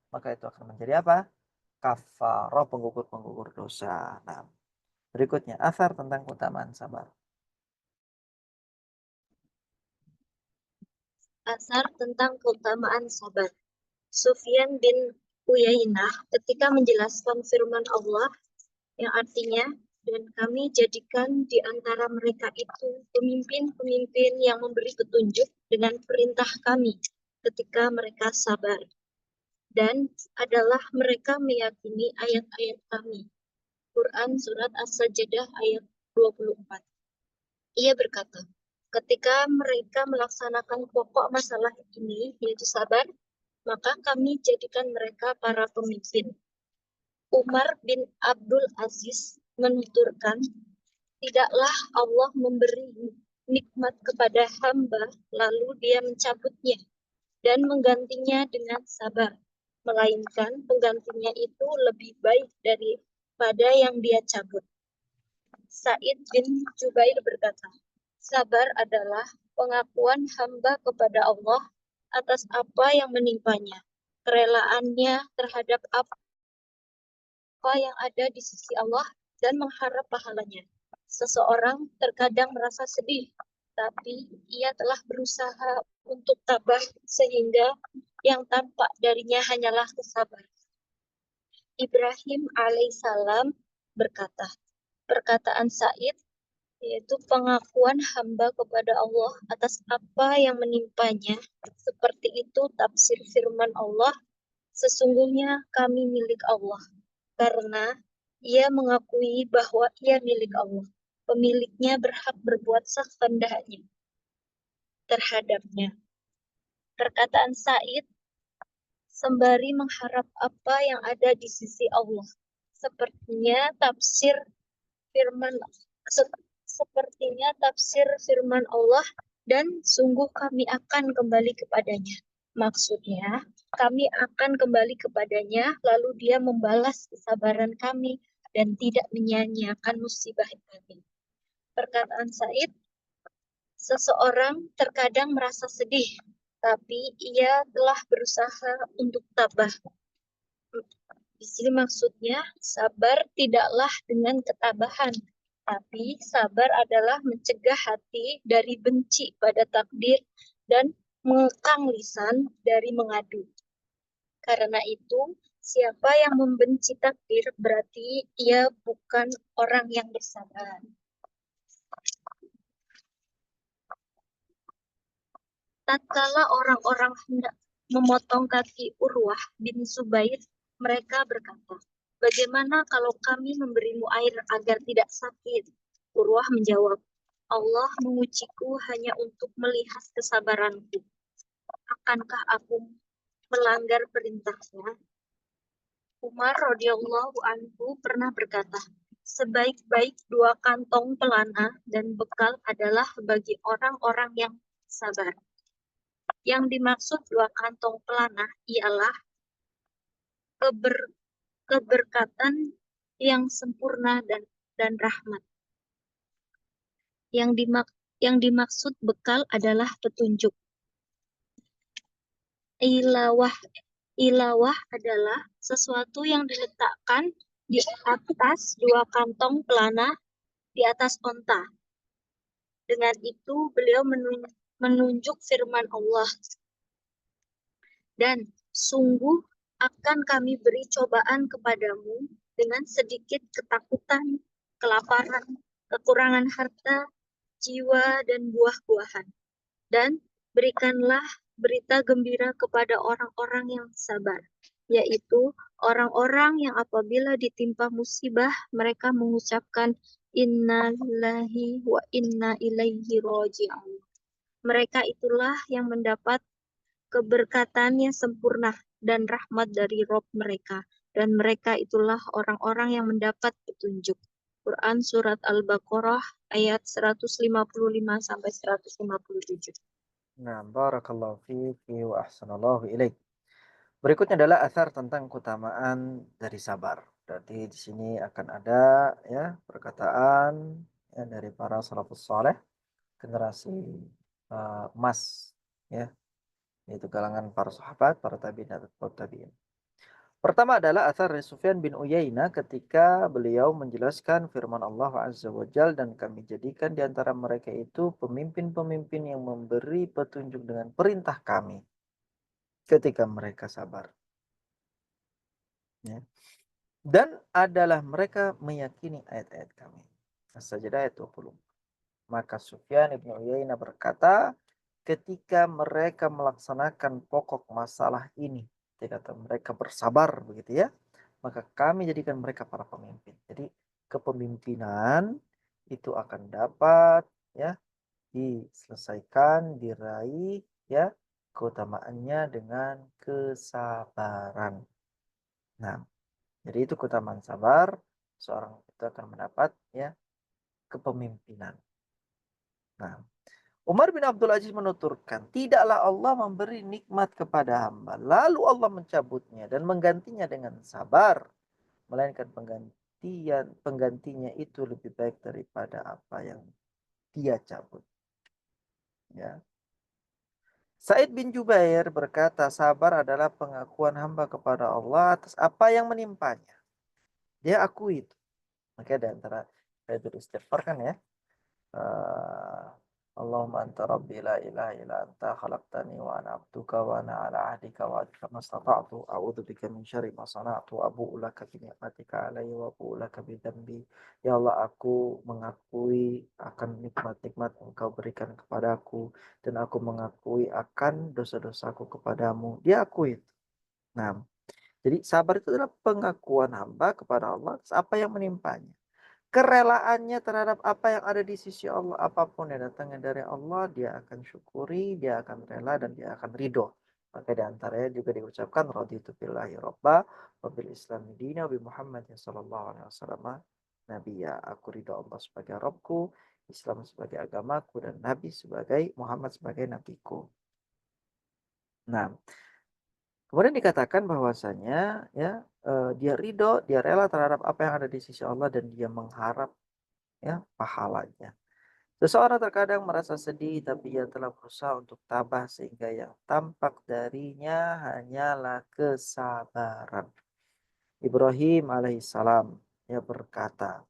maka itu akan menjadi apa? Kafarah, penggugur dosa. Nah, berikutnya asar tentang keutamaan sabar. Asar tentang keutamaan sabar. Sufyan bin Uyainah ketika menjelaskan firman Allah yang artinya, dan kami jadikan di antara mereka itu pemimpin-pemimpin yang memberi petunjuk dengan perintah kami ketika mereka sabar. Dan adalah mereka meyakini ayat-ayat kami. Quran Surat As-Sajdah ayat 24. Ia berkata, ketika mereka melaksanakan pokok masalah ini, yaitu sabar, maka kami jadikan mereka para pemimpin. Umar bin Abdul Aziz menuturkan, tidaklah Allah memberi nikmat kepada hamba, lalu dia mencabutnya dan menggantinya dengan sabar, melainkan penggantinya itu lebih baik daripada yang dia cabut. Sa'id bin Jubair berkata, sabar adalah pengakuan hamba kepada Allah atas apa yang menimpanya, kerelaannya terhadap apa yang ada di sisi Allah dan mengharap pahalanya. Seseorang terkadang merasa sedih, tapi ia telah berusaha untuk tabah sehingga yang tampak darinya hanyalah kesabaran. Ibrahim alaihissalam berkata, perkataan Sa'id yaitu pengakuan hamba kepada Allah atas apa yang menimpanya. Seperti itu tafsir firman Allah, sesungguhnya kami milik Allah. Karena ia mengakui bahwa ia milik Allah. Pemiliknya berhak berbuat sekendaknya terhadapnya. Perkataan Sa'id, sembari mengharap apa yang ada di sisi Allah. Sepertinya tafsir firman Allah, dan sungguh kami akan kembali kepadanya. Maksudnya, kami akan kembali kepadanya, lalu dia membalas kesabaran kami dan tidak menyia-nyiakan musibah kami. Perkataan Sa'id, seseorang terkadang merasa sedih, tapi ia telah berusaha untuk tabah. Di sini maksudnya, sabar tidaklah dengan ketabahan, Tapi sabar adalah mencegah hati dari benci pada takdir dan mengekang lisan dari mengadu. Karena itu, siapa yang membenci takdir berarti ia bukan orang yang bersabar. Tatkala orang-orang hendak memotong kaki Urwah bin Zubair, mereka berkata, "Bagaimana kalau kami memberimu air agar tidak sakit?" Urwah menjawab, "Allah mengujiku hanya untuk melihat kesabaranku. Akankah aku melanggar perintahnya?" Umar radhiyallahu anhu pernah berkata, "Sebaik-baik dua kantong pelana dan bekal adalah bagi orang-orang yang sabar." Yang dimaksud dua kantong pelana ialah keberkatan yang sempurna dan rahmat. Yang dimaksud bekal adalah petunjuk. Ilawah adalah sesuatu yang diletakkan di atas dua kantong pelana di atas onta. Dengan itu beliau menunjuk firman Allah. Dan sungguh akan kami beri cobaan kepadamu dengan sedikit ketakutan, kelaparan, kekurangan harta, jiwa, dan buah-buahan. Dan berikanlah berita gembira kepada orang-orang yang sabar, yaitu orang-orang yang apabila ditimpa musibah, mereka mengucapkan inna lillahi wa inna ilaihi raji'un. Mereka itulah yang mendapat keberkatan yang sempurna dan rahmat dari Rob mereka. Dan mereka itulah orang-orang yang mendapat petunjuk. Quran Surat Al-Baqarah ayat 155-157. Nah, barakallahu fiiki wa ahsanallahu ilaik. Berikutnya adalah asar tentang keutamaan dari sabar. Berarti di sini akan ada ya perkataan ya, dari para salafus saleh, generasi emas ya, yaitu kalangan para sahabat, para tabi'in dan tabi'in. Pertama adalah asar dari Sufyan bin Uyainah ketika beliau menjelaskan firman Allah Azza wa Jal, dan kami jadikan di antara mereka itu pemimpin-pemimpin yang memberi petunjuk dengan perintah kami ketika mereka sabar. Ya. Dan adalah mereka meyakini ayat-ayat kami. As-Sajdah ayat 20. Maka Sufyan bin Uyainah berkata, ketika mereka melaksanakan pokok masalah ini, ketika mereka bersabar begitu ya, maka kami jadikan mereka para pemimpin. Jadi kepemimpinan itu akan dapat ya diselesaikan, diraih ya keutamaannya dengan kesabaran. Nah, jadi itu keutamaan sabar, seorang itu akan mendapat ya kepemimpinan. Nah, Umar bin Abdul Aziz menuturkan, tidaklah Allah memberi nikmat kepada hamba, lalu Allah mencabutnya dan menggantinya dengan sabar, melainkan penggantinya itu lebih baik daripada apa yang dia cabut. Ya. Said bin Jubair berkata, sabar adalah pengakuan hamba kepada Allah atas apa yang menimpanya. Dia akui itu. Maka di antara itu istighfar kan ya. Allahumma anta rabbi la ilaha illa anta khalaqtani wa ana abduka wa ana ala ahdika wa adika mastata'tu a'udzu bika min syarri ma sana'tu abu'u laka bi ni'matika alayya wa abu'u laka bi dzambi. Ya Allah, aku mengakui akan nikmat-nikmat Engkau berikan kepadaku dan aku mengakui akan dosa-dosaku kepadamu. Dia akui itu. Nah, jadi sabar itu adalah pengakuan hamba kepada Allah atas apa yang menimpanya. Kerelaannya terhadap apa yang ada di sisi Allah, apapun yang datangnya dari Allah, dia akan syukuri, dia akan rela, dan dia akan ridho. Maka di antaranya juga diucapkan raditu billahi robba wa bil islami dina wa bi Muhammadin sallallahu alaihi wasallam nabiyya. Aku ridho Allah sebagai Rabbku, Islam sebagai agamaku, dan Nabi sebagai Muhammad sebagai nabiku. Nah, kemudian dikatakan bahwasanya ya dia ridho, dia rela terhadap apa yang ada di sisi Allah, dan dia mengharap ya pahalanya. Seseorang terkadang merasa sedih, tapi ia telah berusaha untuk tabah sehingga yang tampak darinya hanyalah kesabaran. Ibrahim alaihissalam ya berkata,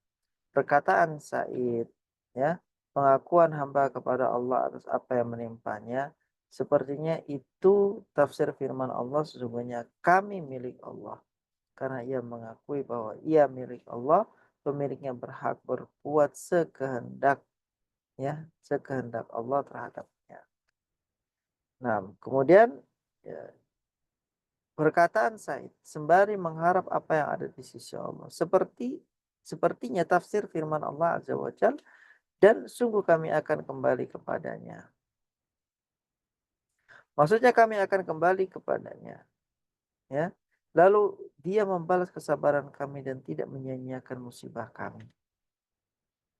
perkataan Said, ya, pengakuan hamba kepada Allah atas apa yang menimpanya, sepertinya itu tafsir firman Allah, sesungguhnya kami milik Allah. Karena ia mengakui bahwa ia milik Allah, pemiliknya berhak berbuat sekehendak, ya, sekehendak Allah terhadapnya. Nah, kemudian ya, perkataan Said sembari mengharap apa yang ada di sisi Allah, sepertinya tafsir firman Allah Azza wa Jalla, dan sungguh kami akan kembali kepadanya. Maksudnya kami akan kembali kepadanya, ya. Lalu dia membalas kesabaran kami dan tidak menyia-nyiakan musibah kami.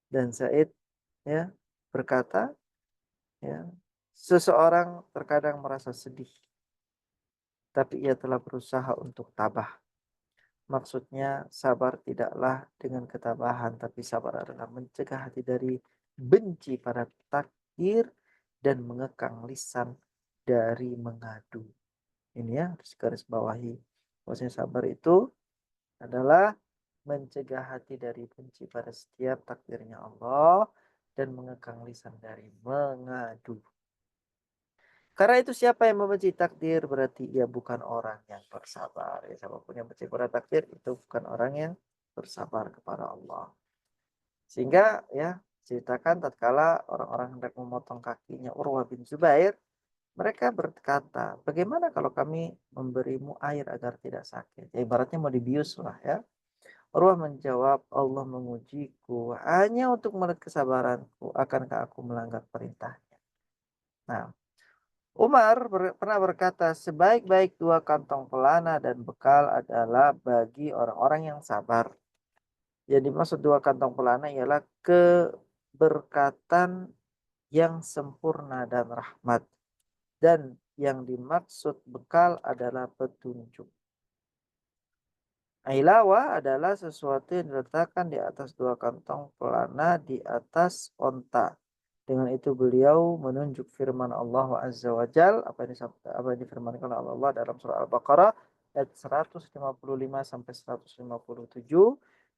Dan Said, ya, berkata, ya, seseorang terkadang merasa sedih, tapi ia telah berusaha untuk tabah. Maksudnya sabar tidaklah dengan ketabahan, tapi sabar adalah mencegah hati dari benci pada takdir dan mengekang lisan dari mengadu. Ini ya harus garis bawahi. Maksudnya sabar itu adalah mencegah hati dari benci pada setiap takdirnya Allah dan mengekang lisan dari mengadu. Karena itu siapa yang membenci takdir berarti ia bukan orang yang bersabar. Ya, siapapun yang benci pada takdir itu bukan orang yang bersabar kepada Allah. Sehingga ya ceritakan tatkala orang-orang hendak memotong kakinya Urwah bin Zubair, mereka berkata, bagaimana kalau kami memberimu air agar tidak sakit? Ya, ibaratnya mau dibius lah ya. Urwah menjawab, Allah mengujiku hanya untuk melihat kesabaranku, akankah aku melanggar perintahnya. Nah, Umar pernah berkata, sebaik-baik dua kantong pelana dan bekal adalah bagi orang-orang yang sabar. Yang dimaksud dua kantong pelana ialah keberkatan yang sempurna dan rahmat. Dan yang dimaksud bekal adalah petunjuk. Ailawa adalah sesuatu yang diletakkan di atas dua kantong pelana di atas onta. Dengan itu beliau menunjuk firman Allah Azza wa Jal, apa yang difirmankan oleh Allah dalam surah Al-Baqarah ayat 155 sampai 157,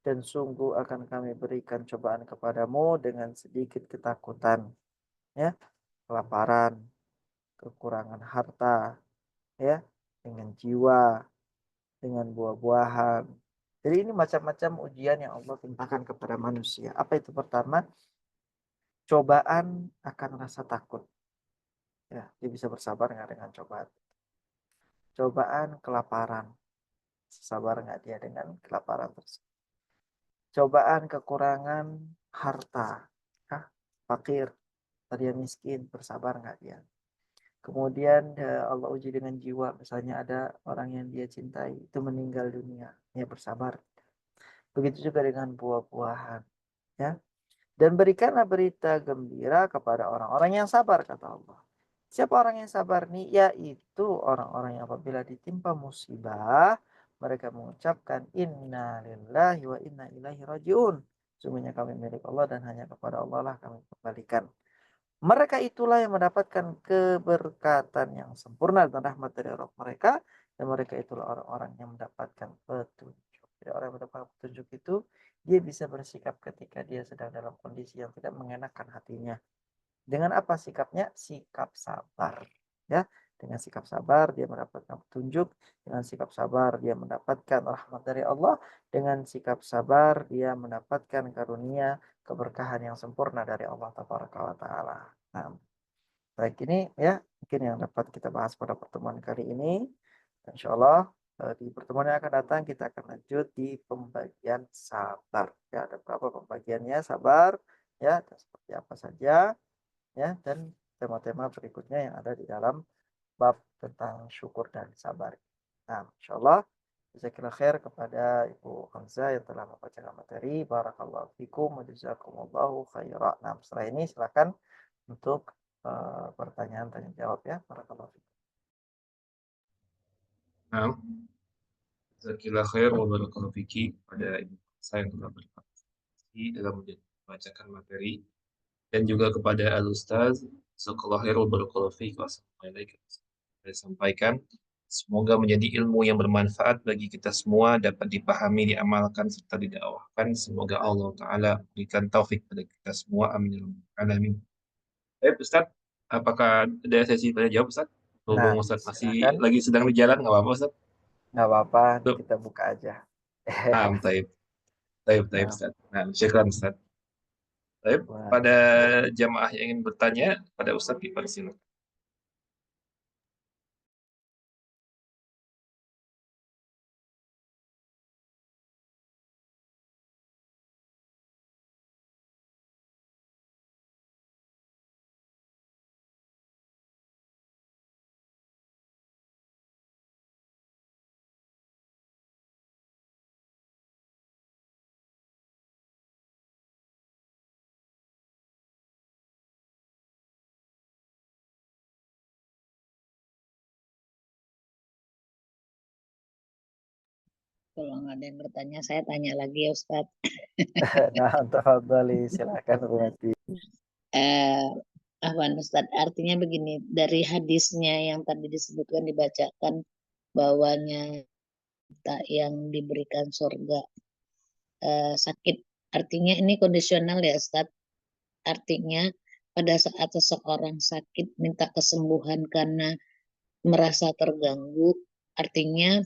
dan sungguh akan kami berikan cobaan kepadamu dengan sedikit ketakutan, ya, kelaparan, kekurangan harta, ya, dengan jiwa, dengan buah-buahan. Jadi ini macam-macam ujian yang Allah timpakan kepada manusia. Apa itu? Pertama, cobaan akan rasa takut. Ya, dia bisa bersabar nggak dengan cobaan? Cobaan kelaparan. Sabar nggak dia dengan kelaparan tersebut? Cobaan kekurangan harta. Hah? Fakir. Dia miskin. Bersabar nggak dia? Kemudian Allah uji dengan jiwa. Misalnya ada orang yang dia cintai. Itu meninggal dunia. Dia bersabar. Begitu juga dengan buah-buahan. Ya. Dan berikanlah berita gembira kepada orang-orang yang sabar, kata Allah. Siapa orang yang sabar nih? Yaitu orang-orang yang apabila ditimpa musibah, mereka mengucapkan inna lillahi wa inna ilaihi rajiun. Sungguhnya kami milik Allah dan hanya kepada Allah lah kami kembalikan. Mereka itulah yang mendapatkan keberkatan yang sempurna dan rahmat dari Rabb mereka. Dan mereka itulah orang-orang yang mendapatkan petunjuk. Jadi orang yang mendapatkan petunjuk itu, dia bisa bersikap ketika dia sedang dalam kondisi yang tidak mengenakan hatinya. Dengan apa sikapnya? Sikap sabar. Ya, dengan sikap sabar dia mendapatkan petunjuk, dengan sikap sabar dia mendapatkan rahmat dari Allah, dengan sikap sabar dia mendapatkan karunia keberkahan yang sempurna dari Allah Taala. Nah, baik, ini ya mungkin yang dapat kita bahas pada pertemuan kali ini. Insyaallah di pertemuan yang akan datang kita akan lanjut di pembagian sabar. Ya, ada berapa pembagiannya sabar, ya, dan seperti apa saja, ya, dan tema-tema berikutnya yang ada di dalam bab tentang syukur dan sabar. Nah, insyaallah jazakallahu khair kepada Ibu Hamzah yang telah membacakan materi. Barakallahu fikum wa jazakumullahu khairan. Nah, setelah ini silakan untuk pertanyaan tanya jawab ya. Barakallahu fikum. Nah, jazakallahu khair wa barakallahu fiki pada Ibu saya yang telah berpartisipasi dalam membacakan materi, dan juga kepada Al-Ustaz jazakallahu khair wa barakallahu fiki. Wassalamualaikum. Saya sampaikan Semoga menjadi ilmu yang bermanfaat bagi kita semua, dapat dipahami, diamalkan, serta didakwahkan. Semoga Allah Ta'ala berikan taufik pada kita semua. Amin. Ya Rabbal Alamin. Ustaz, apakah ada sesi tanya jawab, Ustaz? Nah, Berhubung Ustaz masih silakan. lagi sedang di jalan, nggak apa-apa, Ustaz? Nggak apa-apa, Tuh. kita buka aja. Taib. Taib, Nah, Ustaz. Nah, syukran, Ustaz. Taib, pada jamaah yang ingin bertanya, pada Ustaz dipersilakan. Kalau nggak ada yang bertanya, saya tanya lagi ya Ustadz. nah, tafadhali, silakan Bu Mati. Ahwan Ustadz, artinya begini, dari hadisnya yang tadi disebutkan dibacakan bahwanya tak yang diberikan surga sakit, artinya ini kondisional ya Ustadz. Artinya pada saat seseorang sakit minta kesembuhan karena merasa terganggu, artinya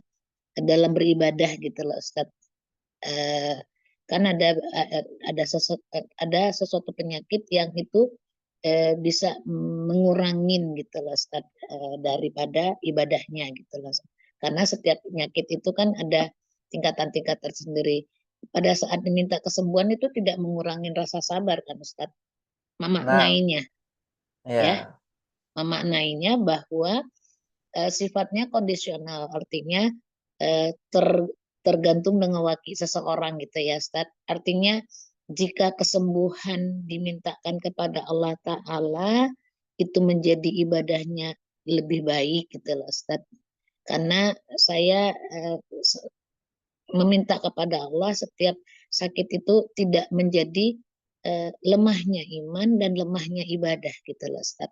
dalam beribadah gitu loh Ustadz. Kan ada sesuatu penyakit yang itu bisa mengurangin gitu loh Ustaz, daripada ibadahnya gitu loh. Karena setiap penyakit itu kan ada tingkatan-tingkat tersendiri. Pada saat diminta kesembuhan itu tidak mengurangi rasa sabar kan Ustaz. Memaknainya ya, memaknainya bahwa sifatnya kondisional, artinya tergantung dengan wakil seseorang gitu ya Ustaz. Artinya jika kesembuhan dimintakan kepada Allah Ta'ala, itu menjadi ibadahnya lebih baik gitu loh Ustaz. Karena saya meminta kepada Allah setiap sakit itu tidak menjadi lemahnya iman dan lemahnya ibadah gitu loh Ustaz.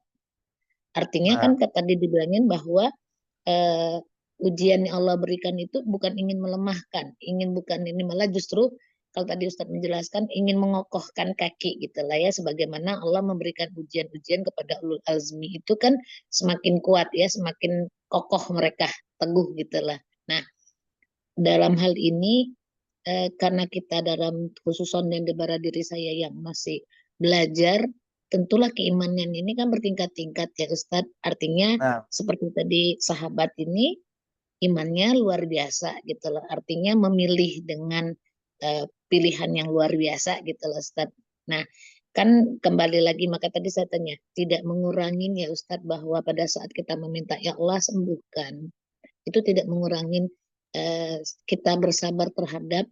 Artinya kan tadi dibilangin bahwa ujian yang Allah berikan itu bukan ingin melemahkan, bukan ini, malah justru kalau tadi Ustadz menjelaskan ingin mengokohkan kaki gitu lah ya, sebagaimana Allah memberikan ujian-ujian kepada ulul azmi itu kan semakin kuat ya, semakin kokoh mereka, teguh gitu lah. Nah, dalam hal ini karena kita dalam khususon yang dibara diri saya yang masih belajar, tentulah keimanan ini kan bertingkat-tingkat ya Ustadz. Artinya seperti tadi sahabat ini imannya luar biasa gitu loh. Artinya memilih dengan pilihan yang luar biasa gitu loh Ustadz. Nah, kan kembali lagi maka tadi saya tanya, tidak mengurangi ya Ustadz bahwa pada saat kita meminta ya Allah sembuhkan, itu tidak mengurangi kita bersabar terhadap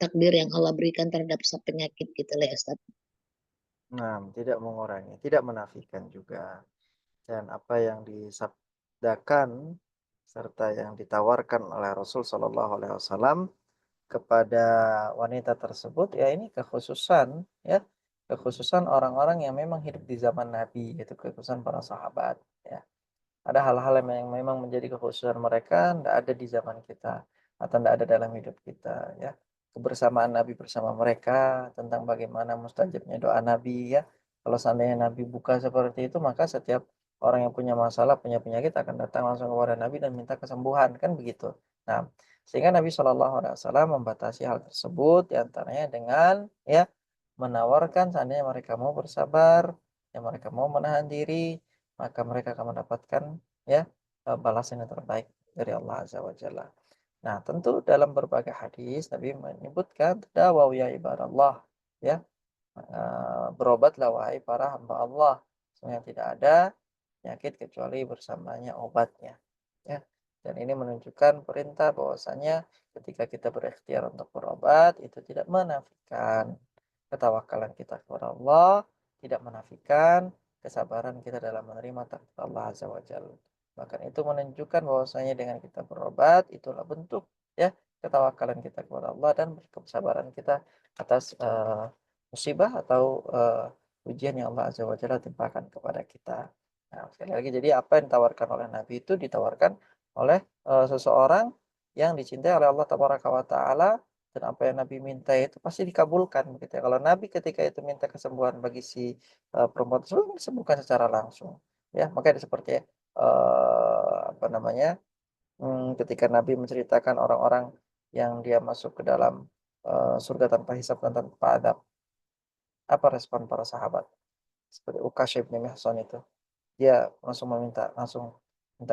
takdir yang Allah berikan terhadap penyakit gitu lah ya Ustaz. Nah, tidak mengurangi, tidak menafikan juga. Dan apa yang disabdakan serta yang ditawarkan oleh Rasul Shallallahu Alaihi Wasallam kepada wanita tersebut, ya ini kekhususan, ya kekhususan orang-orang yang memang hidup di zaman Nabi, yaitu kekhususan para sahabat. Ya, ada hal-hal yang memang menjadi kekhususan mereka, tidak ada di zaman kita atau tidak ada dalam hidup kita. Ya, kebersamaan Nabi bersama mereka, tentang bagaimana mustajabnya doa Nabi. Ya, kalau seandainya Nabi buka seperti itu, maka setiap orang yang punya masalah, punya penyakit akan datang langsung kepada Nabi dan minta kesembuhan, kan begitu. Nah, sehingga Nabi Shallallahu Alaihi Wasallam membatasi hal tersebut, diantaranya dengan ya menawarkan seandainya mereka mau bersabar, ya mereka mau menahan diri, maka mereka akan mendapatkan ya balasan yang terbaik dari Allah Azza wa Jalla. Nah, tentu dalam berbagai hadis Nabi menyebutkan tadawaw ya ibadallah, ya berobatlah wahai para hamba Allah. Sebenarnya tidak ada penyakit kecuali bersamanya obatnya. Ya. Dan ini menunjukkan perintah bahwasanya ketika kita berikhtiar untuk berobat itu tidak menafikan ketawakalan kita kepada Allah, tidak menafikan kesabaran kita dalam menerima takdir Allah Azza wa Jalla. Bahkan itu menunjukkan bahwasanya dengan kita berobat itulah bentuk ya ketawakalan kita kepada Allah dan kesabaran kita atas musibah atau ujian yang Allah Azza wa Jalla timpakan kepada kita. Nah, sekali lagi jadi apa yang ditawarkan oleh Nabi itu ditawarkan oleh seseorang yang dicintai oleh Allah Tabaraka wa Ta'ala, dan apa yang Nabi minta itu pasti dikabulkan begitu ya. Kalau Nabi ketika itu minta kesembuhan bagi si perempuan tersebut, disembuhkan secara langsung ya. Makanya seperti apa namanya, ketika Nabi menceritakan orang-orang yang dia masuk ke dalam surga tanpa hisab dan tanpa adab, apa respon para sahabat? Seperti Ukasyah bin Mihsan itu, dia langsung minta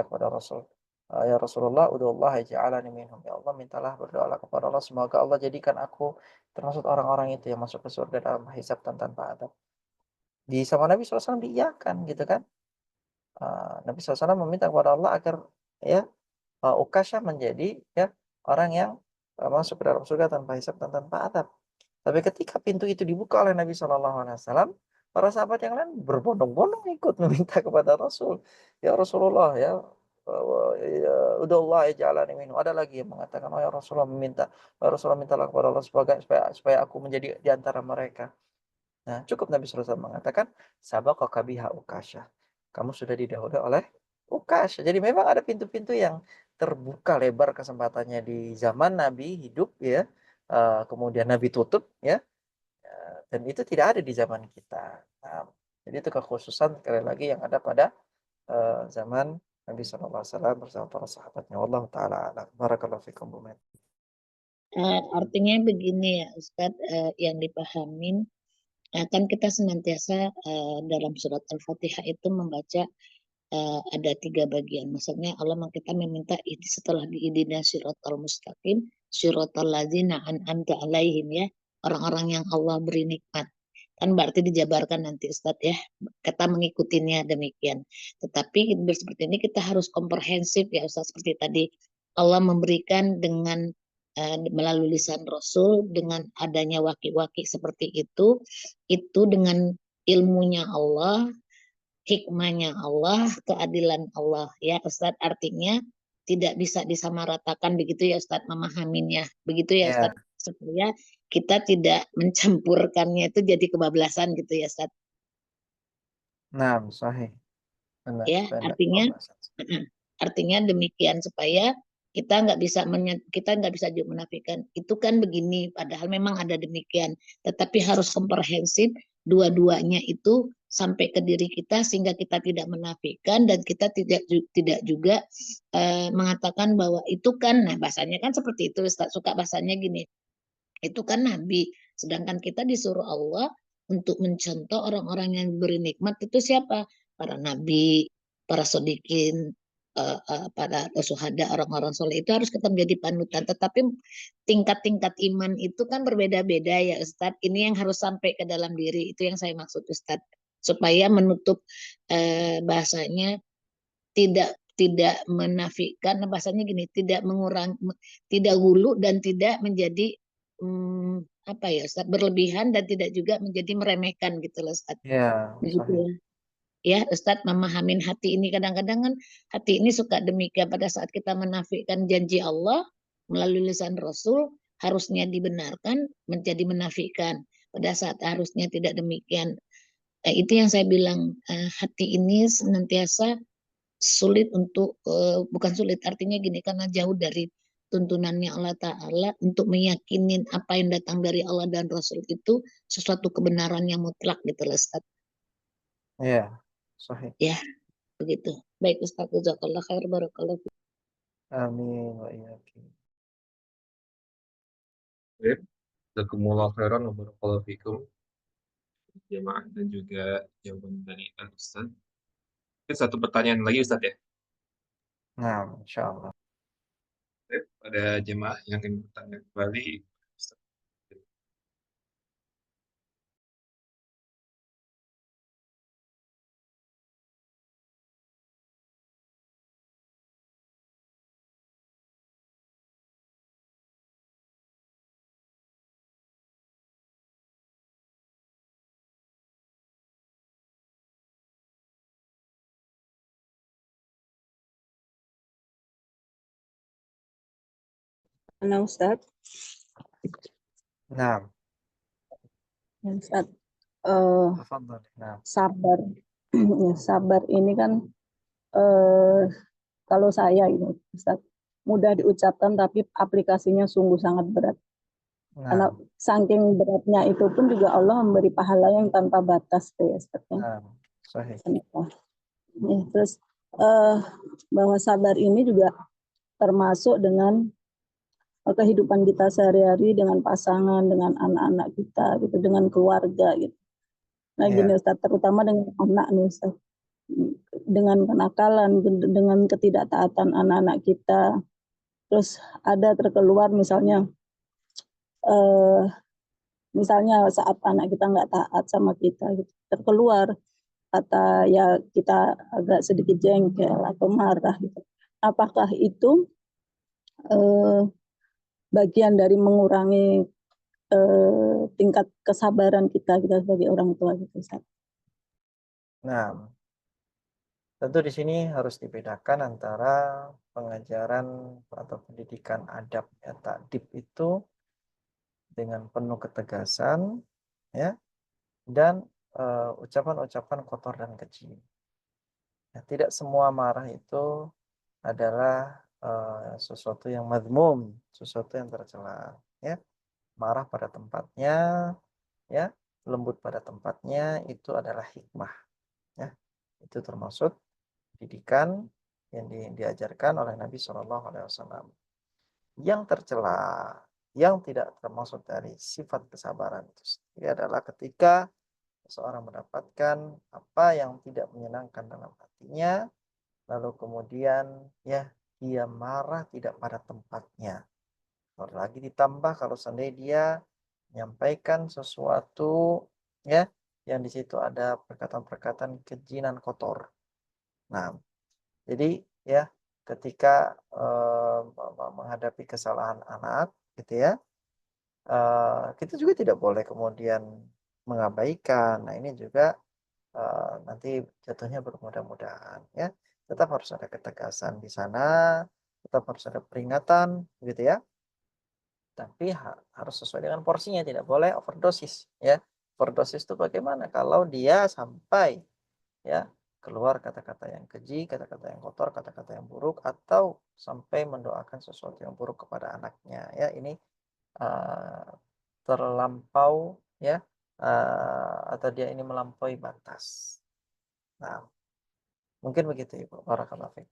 kepada Rasul, "Ya Rasulullah, ud'ullah ja'alani minhum." Ya Allah, mintalah, berdoalah kepada Allah semoga Allah jadikan aku termasuk orang-orang itu yang masuk ke surga dalam hisab dan tanpa adab. Sama Nabi SAW diiyakan gitu kan. Nabi SAW meminta kepada Allah agar ya Ukasyah menjadi ya orang yang masuk ke dalam surga tanpa hisab dan tanpa adab. Tapi ketika pintu itu dibuka oleh Nabi SAW, para sahabat yang lain berbondong-bondong ikut meminta kepada Rasul. Ya Rasulullah ya, ya udahlah ja'alani minhum. Ada lagi yang mengatakan, oh ya Rasulullah ya Rasulullah mintalah kepada Allah supaya aku menjadi di antara mereka. Nah, cukup Nabi SAW mengatakan, sabaqaka biha Ukasyah. Kamu sudah didahului oleh Ukasyah. Jadi memang ada pintu-pintu yang terbuka lebar kesempatannya di zaman Nabi hidup ya. Kemudian Nabi tutup ya. Dan itu tidak ada di zaman kita. Nah, jadi itu kekhususan sekali lagi yang ada pada zaman Nabi SAW bersama para sahabatnya. Wallahu ta'ala a'lam. Barakallahu fikum Bu Met. Artinya begini ya Ustadz, yang dipahamin kan kita senantiasa dalam surat Al-Fatihah itu membaca ada 3 bagian. Maksudnya Allah kita meminta ini setelah diidina siratal mustaqim, siratal ladzina an'amta alaihim ya, orang-orang yang Allah beri nikmat. Kan berarti dijabarkan nanti Ustadz ya, kita mengikutinya demikian. Tetapi seperti ini kita harus komprehensif ya Ustadz, seperti tadi Allah memberikan dengan melalui lisan Rasul, dengan adanya waki-waki seperti itu dengan ilmunya Allah, hikmahnya Allah, keadilan Allah ya Ustadz. Artinya tidak bisa disamaratakan begitu ya Ustadz memahaminya. Begitu ya Ustadz, supaya kita tidak mencampurkannya itu jadi kebablasan gitu ya Ustadz. Nah, sahih. Benar, Ya, artinya demikian supaya kita nggak bisa juga menafikan itu kan begini, padahal memang ada demikian, tetapi harus komprehensif dua-duanya itu sampai ke diri kita sehingga kita tidak menafikan dan kita tidak juga mengatakan bahwa itu kan, nah bahasanya kan seperti itu Ustaz, suka bahasanya gini, itu kan Nabi, sedangkan kita disuruh Allah untuk mencontoh orang-orang yang beri nikmat itu siapa? Para nabi, para sodikin, para suhada, orang-orang soleh itu harus kita menjadi panutan. Tetapi tingkat-tingkat iman itu kan berbeda-beda ya Ustadz. Ini yang harus sampai ke dalam diri, itu yang saya maksud Ustadz. Supaya menutup bahasanya tidak menafikan, bahasanya gini, tidak mengurangi, tidak hulu dan tidak menjadi apa ya Ustaz, berlebihan dan tidak juga menjadi meremehkan gitu loh Ustaz. Ya, Begitu ya. Ya Ustaz, memahamin hati ini kadang-kadang kan hati ini suka demikian pada saat kita menafikan janji Allah melalui lisan Rasul harusnya dibenarkan menjadi menafikan. Pada saat harusnya tidak demikian. Itu yang saya bilang, hati ini senantiasa sulit untuk bukan sulit, artinya gini, karena jauh dari tuntunannya Allah Ta'ala untuk meyakinin apa yang datang dari Allah dan Rasul itu sesuatu kebenaran yang mutlak gitu loh Ustaz. Ya, sahih. Ya, begitu. Baik Ustaz, jazakallah khair, barakallah. Amin wa iyyakum. Baik, jazakumullah khairan wa barakallahu fikum jemaah dan juga jawaban dari Ustaz. Mungkin satu pertanyaan lagi Ustaz ya. Nah, insyaallah. Baik, ada jemaah yang ingin bertanya kembali. Ustaz. Nah, Ustadz. Nah, Ya, Ustadz. tafadhal. Nah, Sabar. Ya, sabar ini kan eh, kalau saya ini Ustaz, mudah diucapkan tapi aplikasinya sungguh sangat berat. Karena Nah, saking beratnya itu pun juga Allah memberi pahala yang tanpa batas tuh ya Ustaz. sahih. Ya, terus bahwa sabar ini juga termasuk dengan kehidupan kita sehari-hari dengan pasangan, dengan anak-anak kita, gitu, dengan keluarga, gitu. Nah, gini Ustaz, terutama dengan anak nih Ustaz, dengan kenakalan, dengan ketidaktaatan anak-anak kita, terus ada terkeluar misalnya saat anak kita nggak taat sama kita, gitu, terkeluar kata ya kita agak sedikit jengkel atau marah, gitu. Apakah itu bagian dari mengurangi tingkat kesabaran kita sebagai orang tua, gitu Ustaz? Nah, tentu di sini harus dibedakan antara pengajaran atau pendidikan adab ya, ta'dib itu dengan penuh ketegasan ya, dan ucapan-ucapan kotor dan keji. Ya, tidak semua marah itu adalah sesuatu yang madmum, sesuatu yang tercela ya. Marah pada tempatnya ya, lembut pada tempatnya itu adalah hikmah ya. Itu termasuk didikan yang diajarkan oleh Nabi SAW. Yang tercela, yang tidak termasuk dari sifat kesabaran itu sendiri adalah ketika seseorang mendapatkan apa yang tidak menyenangkan dalam hatinya, lalu kemudian ya dia marah tidak pada tempatnya. Lagi ditambah kalau seandainya dia menyampaikan sesuatu ya yang di situ ada perkataan-perkataan keji dan kotor. Nah, jadi ya ketika menghadapi kesalahan anak gitu ya, kita juga tidak boleh kemudian mengabaikan. Nah, ini juga nanti jatuhnya bermudah-mudahan ya. Tetap harus ada ketegasan di sana, tetap harus ada peringatan gitu ya. Tapi harus sesuai dengan porsinya, tidak boleh overdosis ya. Overdosis itu bagaimana? Kalau dia sampai ya keluar kata-kata yang keji, kata-kata yang kotor, kata-kata yang buruk, atau sampai mendoakan sesuatu yang buruk kepada anaknya ya, ini terlampau ya, atau dia ini melampaui batas. Nah, mungkin begitu Ibu. Barakallahu fiik.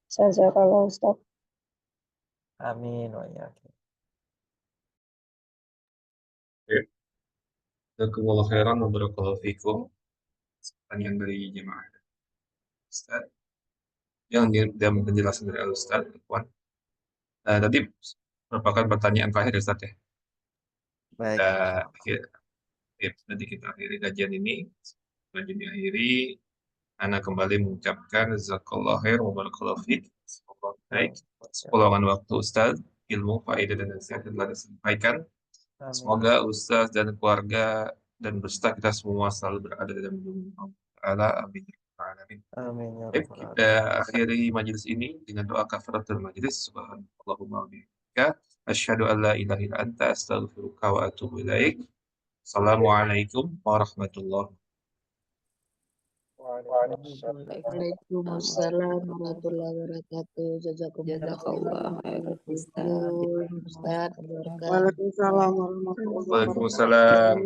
Saya kalau Ustaz. Amin wa iyyakum. Jazakumullah khairan wa barakallahu fikum. Pertanyaan dari jemaah Ustaz yang dia penjelasan dari Ustaz Ikhwan. Tadi merupakan pertanyaan terakhir Ustaz ya. Baik. Nanti kita akhiri kajian ini. Kajian diakhiri, Ana kembali mengucapkan jazakallahu khair wa barakallahu fiik. Semoga baik. Peluangan waktu Ustaz, ilmu, faedah dan nasihat yang telah disampaikan. Semoga Ustaz dan keluarga dan beserta kita semua selalu berada dalam lindungan Allah. Amin. Amin ya Baik, rabbal kita alamin. akhiri majelis ini dengan doa kafaratul majelis. Subhanallahumma wa bihamdika asyhadu an la ilaha illa anta astaghfiruka wa atubu ilaik. Assalamualaikum warahmatullahi Waalaikumsalam warahmatullahi wabarakatuh. Jazakumullah khairan Ustaz. Waalaikumsalam warahmatullahi wabarakatuh. wabarakatuh. Waalaikumsalam.